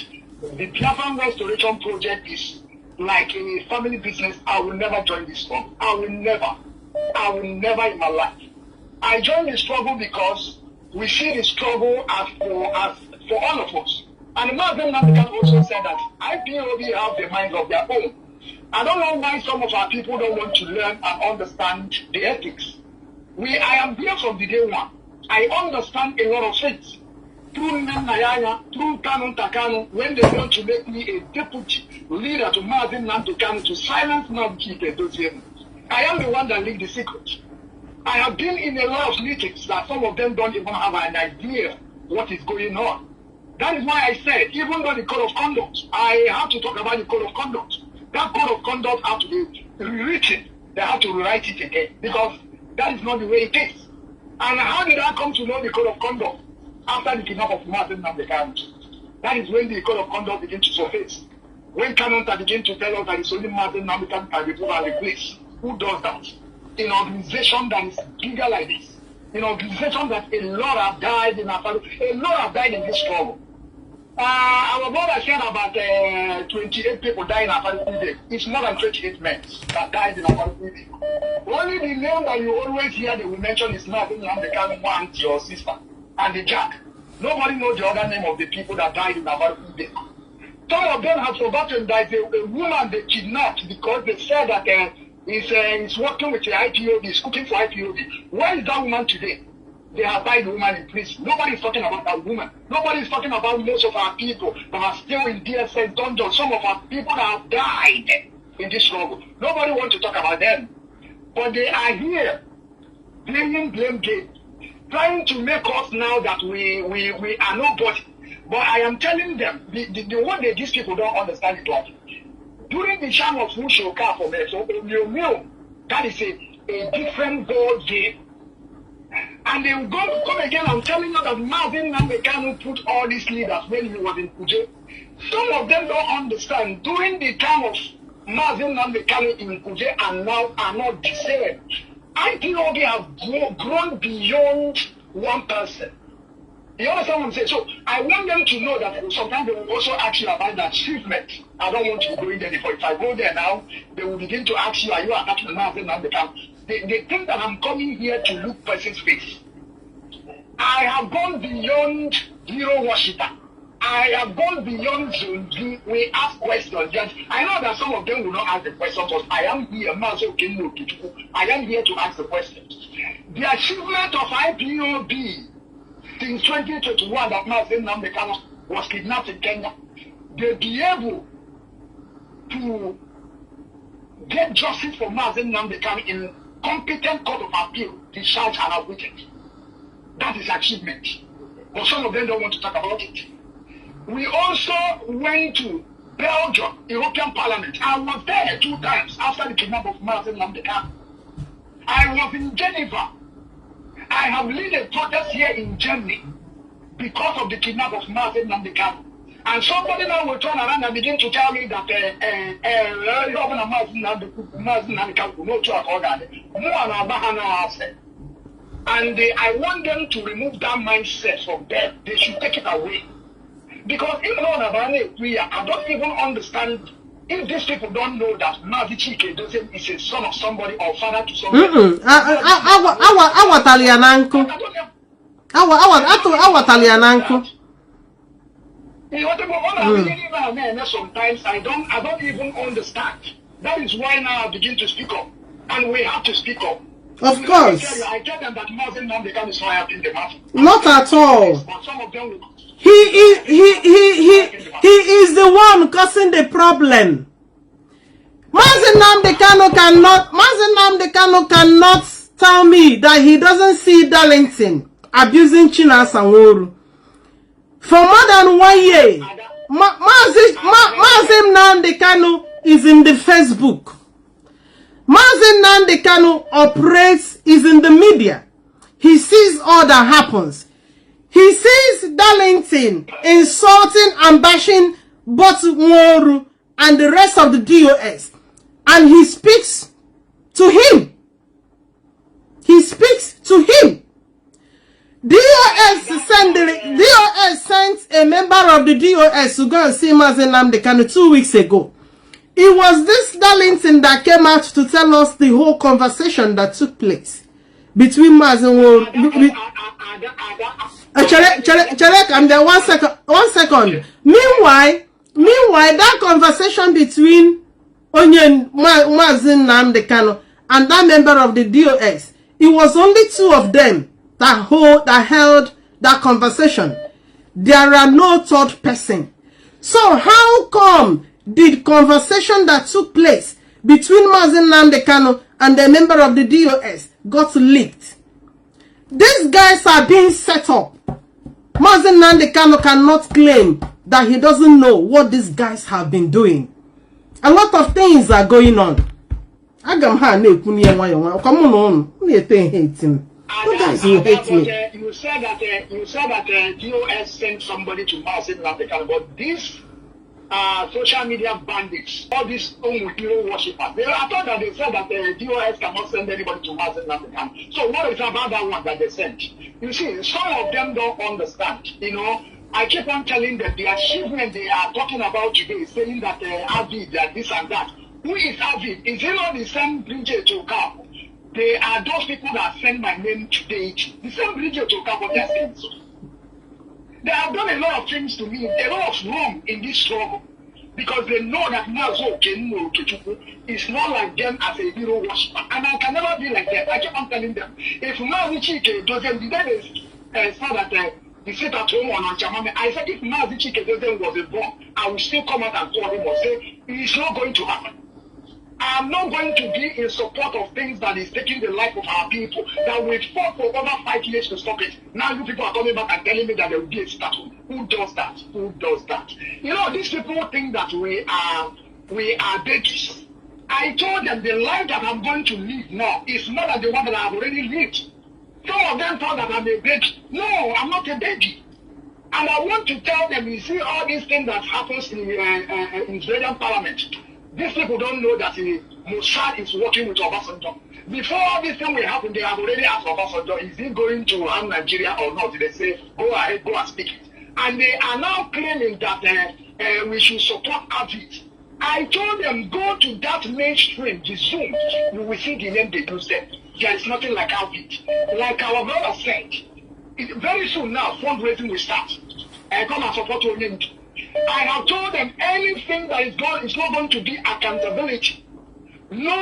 Speaker 5: the Biafra Restoration Project is like a family business, I will never join this struggle. I will never in my life. I joined the struggle because we see the struggle as for all of us. And Mazi Nnamdi Kanu also said that IPOB have the minds of their own. I don't know why some of our people don't want to learn and understand the ethics. I am here from the day one. I understand a lot of things. Through Nayanya, through Kanu Takanu, when they want to make me a deputy leader to Mazi Nnamdi Kanu to silence Nnamdi. I am the one that leaked the secret. I have been in a lot of meetings that some of them don't even have an idea what is going on. That is why I said, even though the code of conduct, I have to talk about the code of conduct. That code of conduct has to be rewritten. They have to rewrite it again because that is not the way it is. And how did I come to know the code of conduct? After the kidnapping of Mazi Nnamdi Kanu. That is when the code of conduct began to surface. When Kanonta began to tell us that it's only Mazi Nnamdi Kanu can be put and replaced. Who does that? In an organization that is bigger like this. In an organization that a lot have died in this struggle. Our brother said about 28 people died in Afghanistan. It's more than 28 men that died in Afghanistan. Only the name that you always hear they will mention is Mazi Nnamdi Kanu and your sister and the Jack. Nobody knows the other name of the people that died in Afghanistan. Some of them have forgotten that a woman they kidnapped because they said that is working with the IPOB, is cooking for IPOB. Where is that woman today? They have tied the woman in prison. Nobody is talking about that woman. Nobody is talking about most of our people that are still in DSS dungeon. Some of our people that have died in this struggle. Nobody wants to talk about them. But they are here playing blame game, trying to make us now that we are nobody. But I am telling them, the one that these people don't understand it like. During the time of Mushoka for me, so that is a different ball game. And they will come again and telling you that Mazi Nnamdi Kanu put all these leaders when he was in Kuje. Some of them don't understand. During the time of Mazi Nnamdi Kanu in Kuje and now are not the same. IPOB have grown beyond one person. You understand what I'm saying? So I want them to know that sometimes they will also ask you about the achievement. I don't want you to go in there before. If I go there now, they will begin to ask you, are you attacking Mazi Nnamdi Kanu? They think that I'm coming here to look person's face. I have gone beyond hero worshiper. I have gone beyond Zungi. We ask questions. I know that some of them will not ask the questions, but I am here. I am here to ask the questions. The achievement of IPOB since 2021 that Mazi Nnamdi Kanu was kidnapped in Kenya, they be able to get justice for Mazi Nnamdi Kanu in competent court of appeal, discharge and acquitted. That is achievement. But some of them don't want to talk about it. We also went to Belgium, European Parliament. I was there 2 times after the kidnapping of Mazi Nnamdi Kanu. I was in Geneva. I have led a protest here in Germany because of the kidnapping of Mazi Nnamdi Kanu. And somebody now will turn around and begin to tell me that Governor Mazi Nnamdi Kanu no to accord that. And I want them to remove that mindset from them. They should take it away. Because even on I don't even understand if these people don't know that Mazi Chike doesn't is a son of somebody or father to somebody.
Speaker 1: Our Italiananko. Our Italiananko.
Speaker 5: Sometimes I don't even understand. That is why now I begin to speak up. And we have to speak up.
Speaker 1: Of course.
Speaker 5: I tell them that Mazi Nnamdi Kanu is not helping the matter.
Speaker 1: Not at all.
Speaker 5: But some of them will.
Speaker 1: He is the one causing the problem. Mazi Nnamdi Kanu cannot tell me that he doesn't see Darlington abusing China Sanworu. For more than 1 year, Mazi Nnamdi Kanu is in the Facebook. Mazi Nnamdi Kanu operates, is in the media. He sees all that happens. He sees Darlington insulting and bashing Botu Nworu and the rest of the DOS. And he speaks to him. He speaks to him. DOS sent a member of the DOS to go and see Mazi Nnamdi Kanu 2 weeks ago. It was this Darlington that came out to tell us the whole conversation that took place between Mazi Nnamdi. Chalek, and then 1 second. Meanwhile, that conversation between Mazi Nnamdi Kanu and that member of the DOS, it was only 2 of them that held that conversation. There are no third person. So how come the conversation that took place between Mazi Nnamdi Kanu and the member of the DOS got leaked? These guys are being set up. Mazi Nnamdi Kanu cannot claim that he doesn't know what these guys have been doing. A lot of things are going on. Come on, hate him. You guys will hate me.
Speaker 5: You said that DOS sent somebody to Mazi Nnamdi Kanu, but these social media bandits, all these hero worshippers, I thought that they said that DOS cannot send anybody to Mazi Nnamdi Kanu. So what is about that one that they sent? You see, some of them don't understand. You know, I keep on telling them the achievement they are talking about today, saying that Avid, that this and that. Who is Avid? Is he not the same Bridget to Cap? They are those people that send my name today. The same Bridget to Cap, what they are saying. They have done a lot of things to me, a lot of wrong in this struggle. Because they know that Mazo is not like them as a hero worshiper. And I can never be like that. I keep on telling them, if Mazi Chike doesn't, the day they saw that he sit at home on Chamame, I said if Mazi Chike doesn't was a bomb, I will still come out and call him and say, it's not going to happen. I'm not going to be in support of things that is taking the life of our people, that we fought for over 5 years to stop it. Now you people are coming back and telling me that there will be a statue. Who does that? Who does that? You know, these people think that we are babies. I told them the life that I'm going to live now is not like the one that I've already lived. Some of them thought that I'm a baby. No, I'm not a baby. And I want to tell them, you see all these things that happens in Israeli parliament. These people don't know that Mossad is working with Obasanjo. Before all this thing will happen, they have already asked Obasanjo, is he going to harm Nigeria or not? They say, go ahead, go and speak it. And they are now claiming that we should support Avid. I told them, go to that mainstream, the Zoom, you will see the name they use them. There is nothing like Avid. Like our brother said, very soon now, fundraising will start. Come and support your name. I have told them anything that is not going to be accountability. No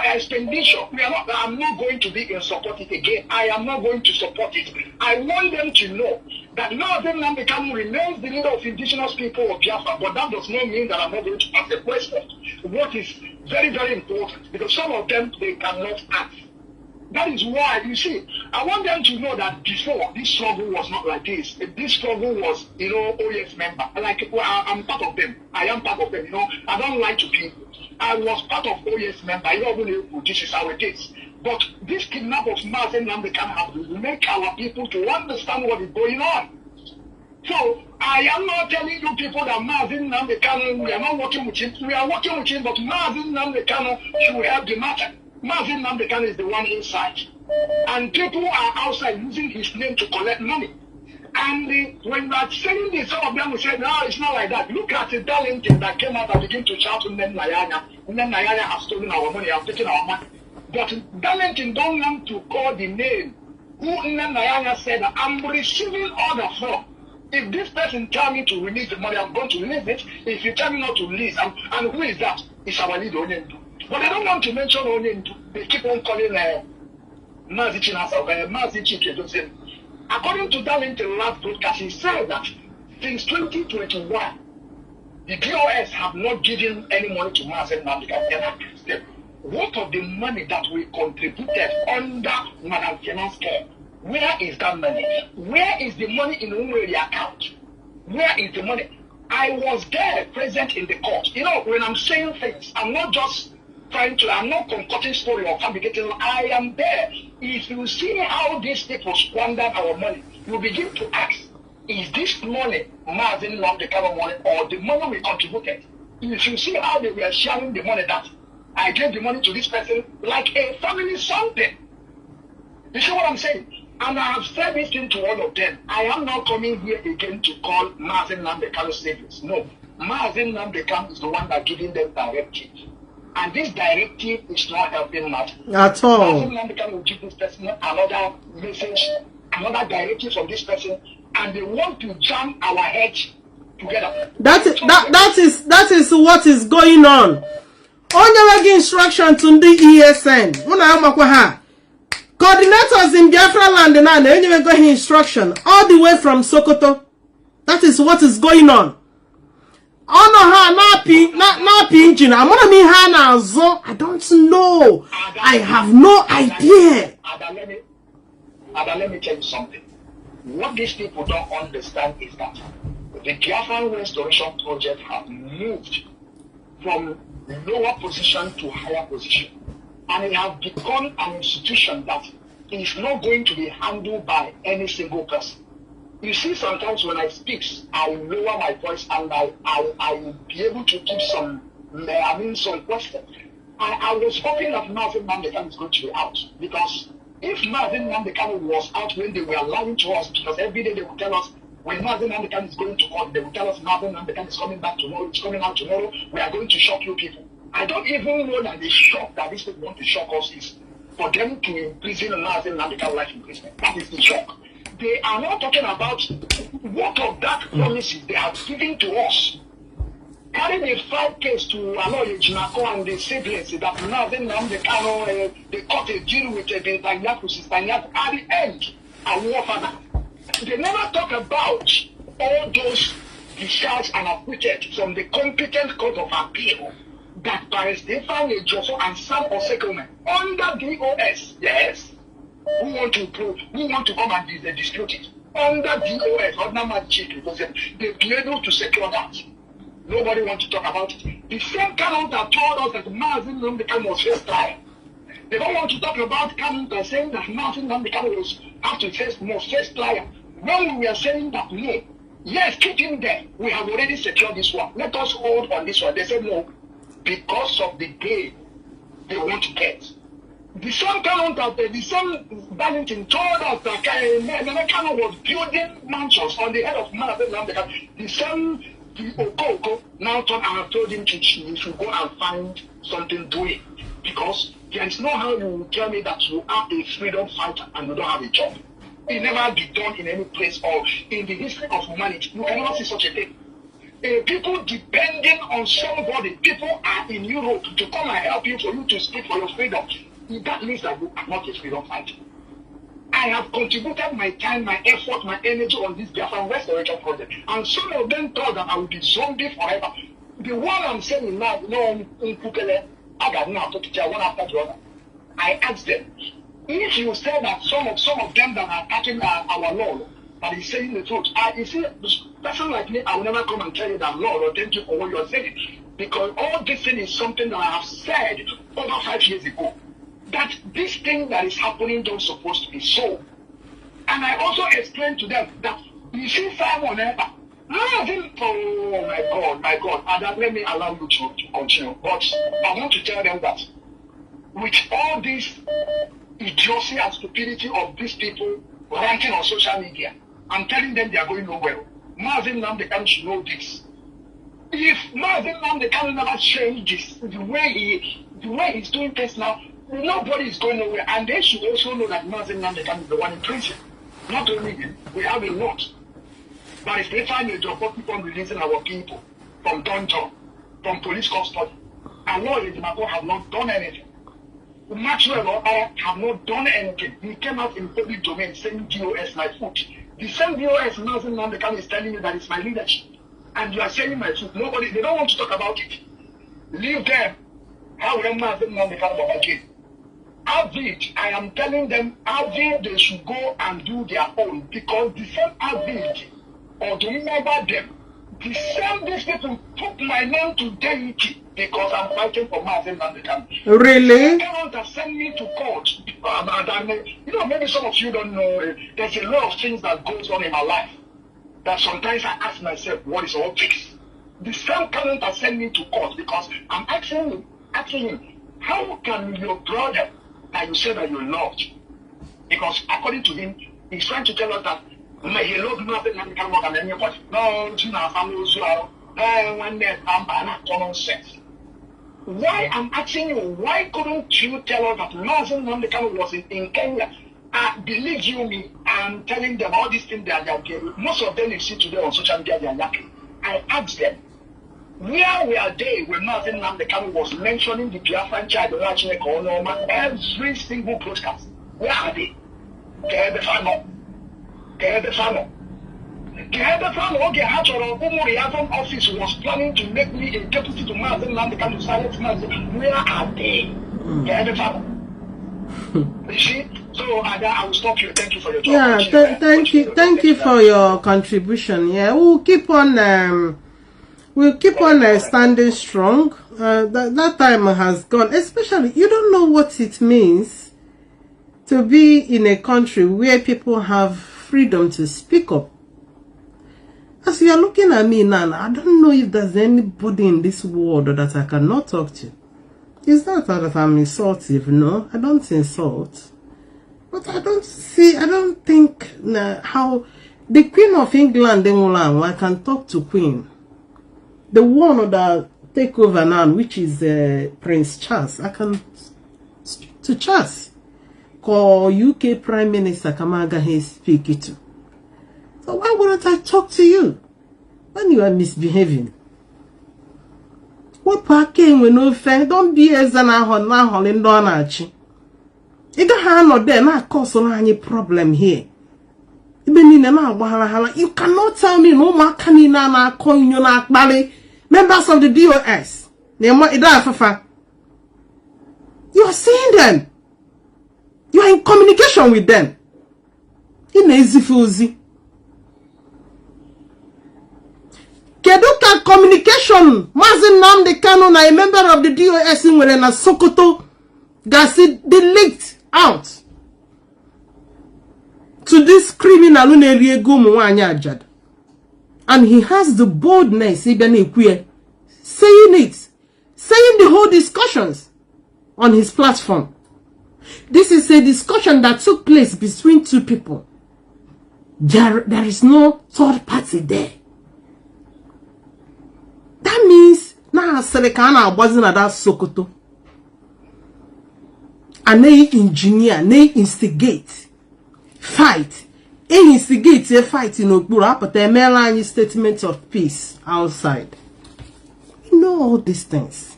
Speaker 5: expenditure. I'm not going to be in support it again. I am not going to support it. I want them to know that Mazi Nnamdi Kanu remains the leader of indigenous people of Biafra, but that does not mean that I'm not going to ask a question. What is very, very important, because some of them, they cannot ask. That is why, you see, I want them to know that before, this struggle was not like this. This struggle was, you know, OS member. Like, well, I'm part of them. I am part of them, you know. I don't lie to people. I was part of OS member. I don't know this is how it is. But this kidnap of Mazi Nnamdi Kanu have to make our people to understand what is going on. So, I am not telling you people that Mazi Nnamdi Kanu, we are not working with him. We are working with him, but Mazi Nnamdi Kanu should help the matter. Mazi Nnamdi Kanu is the one inside. And people are outside using his name to collect money. And when we are saying this, some of them will say, no, it's not like that. Look at the Darlington that came out and began to shout to Nnamdi Nayanya. Nnamdi Nayanya has stolen our money, has taken our money. But Darlington don't want to call the name who Nnamdi Nayanya said, I'm receiving order from. If this person tell me to release the money, I'm going to release it. If you tell me not to release, and who is that? It's our leader, Onyendu. But they don't want to mention Onyendu. They keep on calling Mazi Nnamdi. According to Darlington last broadcast, he said that since 2021, the POS have not given any money to Mazi Nnamdi Kanu. What of the money that we contributed under Madam Kenan's care? Where is that money? Where is the money in the Umweri account? Where is the money? I was there present in the court. You know, when I'm saying things, I'm not just I'm not concocting story or fabricating. I am there. If you see how these people squandered our money, you begin to ask, is this money Mazi Nnamdi Kanu money or the money we contributed? If you see how they were sharing the money that I gave the money to this person like a family something. You see what I'm saying? And I have said this thing to all of them. I am not coming here again to call Mazi Nnamdi Kanu saviors. No. Mazi Nnamdi Kanu is the one that giving them directive. And this directive is not helping much.
Speaker 1: At all.
Speaker 5: Mazi Nnamdi Kanu will give this person another message, another directive from this person, and they want to jam our heads together. That
Speaker 1: is what is going on. Onye instruction to the ESN. Coordinators in Biafra land now, they anyway got instruction all the way from Sokoto. That is what is going on. Oh no, not engine. I'm gonna be Hana Zo. I don't know. I have no idea.
Speaker 5: Let me tell you something. What these people don't understand is that the Biafra Restoration Project have moved from lower position to higher position. And it has become an institution that is not going to be handled by any single person. You see, sometimes when I speak, I lower my voice and I will be able to give some questions. I was hoping that Mazi Nnamdi Kanu is going to be out. Because if Mazi Nnamdi Kanu was out when they were lying to us, because every day they would tell us, when Mazi Nnamdi Kanu is going to court, they would tell us Mazi Nnamdi Kanu is coming back tomorrow, it's coming out tomorrow, we are going to shock you people. I don't even know that the shock that these people want to shock us is for them to imprison Mazi Nnamdi Kanu life imprisonment. That is the shock. They are not talking about what of that promises they have given to us. Carrying a fight case to Aloye Jinako and the siblings that Mazi Nnamdi Kanu, they cut a deal with Bentanyaku, Sister Nyaku. At the end, I war for that. They never talk about all those discharged and acquitted from the competent court of appeal that by Stefan Joso and Sam Osekomen under DOS, yes, who want to come and dispute it under DOS, under Magic, because they've been able to secure that. Nobody wants to talk about it. The same Kanu that told us that Mazi Nnamdi Kanu was first trial. They don't want to talk about Kanu that saying that Mazi Nnamdi Kanu was after first trial. When we were saying that no, yes, keep him there. We have already secured this one. Let us hold on this one. They said no, because of the gain they want to get. The same Kanu that the same Darlington told us that Kanu was building mansions on the head of Mazi Nnamdi Kanu. The same Okoko now I have told him you should go and find something doing, because there is no how you will tell me that you are a freedom fighter and you don't have a job. It never be done in any place or in the history of humanity. You cannot see such a thing. People depending on somebody, people are in Europe to come and help you for you to speak for your freedom. That means that you are not a freedom fighter. I have contributed my time, my effort, my energy on this Biafra Restoration Project. And some of them thought that I would be zombie forever. The one I'm saying now, I got now to teach one after the other. I asked them, if you say that some of them that are attacking our law, that is saying the truth, you see, a person like me, I will never come and tell you that, Lord, or thank you for what you are saying. Because all this thing is something that I have said over 5 years ago. That this thing that is happening don't supposed to be so. And I also explained to them that, you see, Simon, oh my God, and let me allow you to continue. But I want to tell them that with all this idiocy and stupidity of these people ranting on social media, I'm telling them they are going nowhere. Mazi Nnamdi Kanu should know this. If Mazi Nnamdi Kanu never changes the way he's doing things now, nobody is going nowhere. And they should also know that Mazi Nnamdi Kanu is the one in prison. Not only him, we have a lot. But if they find a job, what people releasing our people from dungeon, from police custody, and lawyers in Mako have not done anything. Maxwell or I have not done anything. He came out in public domain saying DOS my foot. The same DOS Mazi Nnamdi Kanu is telling you that it's my leadership. And you are saying my foot. Nobody, they don't want to talk about it. Leave them. How will Mazi Nnamdi Kanu again? Avid, I am telling them, Avid, they should go and do their own. Because the same Avid, or to remember them, the same these people put my name to deity because I'm fighting for Mazi Nnamdi Kanu.
Speaker 1: Really?
Speaker 5: They want to send me to court. You know, maybe some of you don't know, there's a lot of things that goes on in my life that sometimes I ask myself, what is all this? The same current has sent me to court because I'm asking him, how can your brother that you say that you loved? Because according to him, he's trying to tell us that he loved Mazi Nnamdi Kanu more than anybody. No, it's not one day, I'm common sense. Why I'm asking you, why couldn't you tell us that Mazi Nnamdi Kanu was in Kenya? Believe you me, I'm telling them all these things they are getting. Most of them you see today on social media, they are yapping. I asked them, where were they when Mazi Nnamdi Kanu was mentioning the Biafra child every single broadcast? Where are they? Office was planning to make me a deputy to Mazi Nnamdi Kanu silence Mazi. Where are they? You see? So I will stop you. Thank you for your talk.
Speaker 1: Yeah, thank you for your contribution. Yeah, we'll keep on standing strong. That time has gone. Especially, you don't know what it means to be in a country where people have freedom to speak up. As you are looking at me now, I don't know if there's anybody in this world that I cannot talk to. It's not that I'm insultive, no. I don't insult. But I don't think how the Queen of England, I can talk to Queen. The one that take over now, which is Prince Charles, I can speak to Charles. Call UK Prime Minister Kamaga he speak it to. So why wouldn't I talk to you when you are misbehaving? What parking we no fair? Don't be as an ahon in Donachi. It don't have there not cause any problem here. Even in you cannot tell me no more canina na coin you na bali members of the DOS. You are seeing them. You are in communication with them. In easy fuzi. Keduka communication. Mazi Nnamdi Kanu na a member of the DOS in na Sokoto. Gasi leaked out to this criminal and he has the boldness saying the whole discussions on his platform. This is a discussion that took place between two people. There is no third party there. That means now Selekana wasn't at that Sokoto. And they engineer, they instigate, fight. They instigate a fight in Okbura, but they mail statement of peace outside. You know all these things.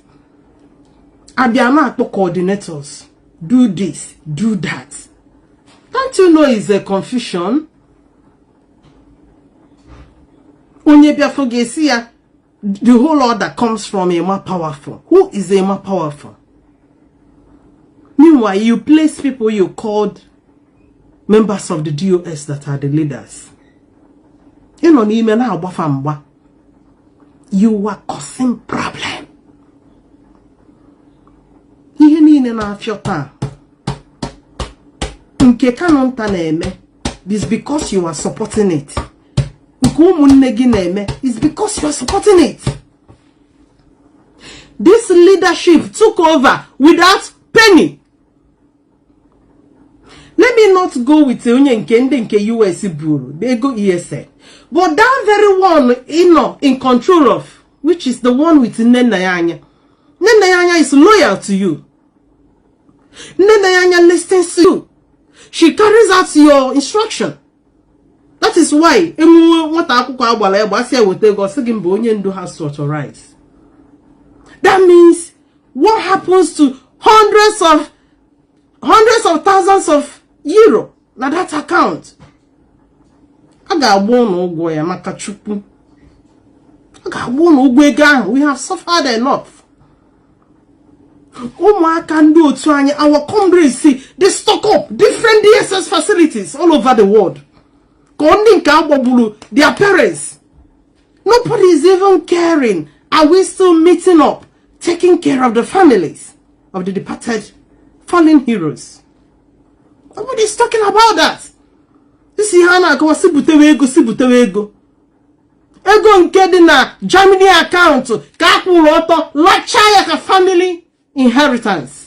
Speaker 1: Abiyama coordinators. Do this, do that. Don't you know it's a confusion? The whole order comes from a more powerful. Who is a more powerful? Meanwhile, you place people you called members of the DOS that are the leaders. You know, you are causing problem. Ihe niile na afyota. Nke Kanu na-eme is because you are supporting it. Nke umunne gi na-eme is because you are supporting it. This leadership took over without penny. Let me not go with onye nke US Bureau. They go ESN. But that very one, in control of, which is the one with Nenayanya. Nenayanya is loyal to you. Nenayanya listens to you. She carries out your instruction. That is why has to authorize. That means what happens to hundreds of thousands of euro na that account. We have suffered enough. Our comrades see they stock up different DSS facilities all over the world. Their parents. Nobody is even caring. Are we still meeting up, taking care of the families of the departed fallen heroes? Nobody is talking about that. This is Hana go sibutewego. Ego nke di na Germany account ka akwụrụ ọtọ lacha ya ka family inheritance.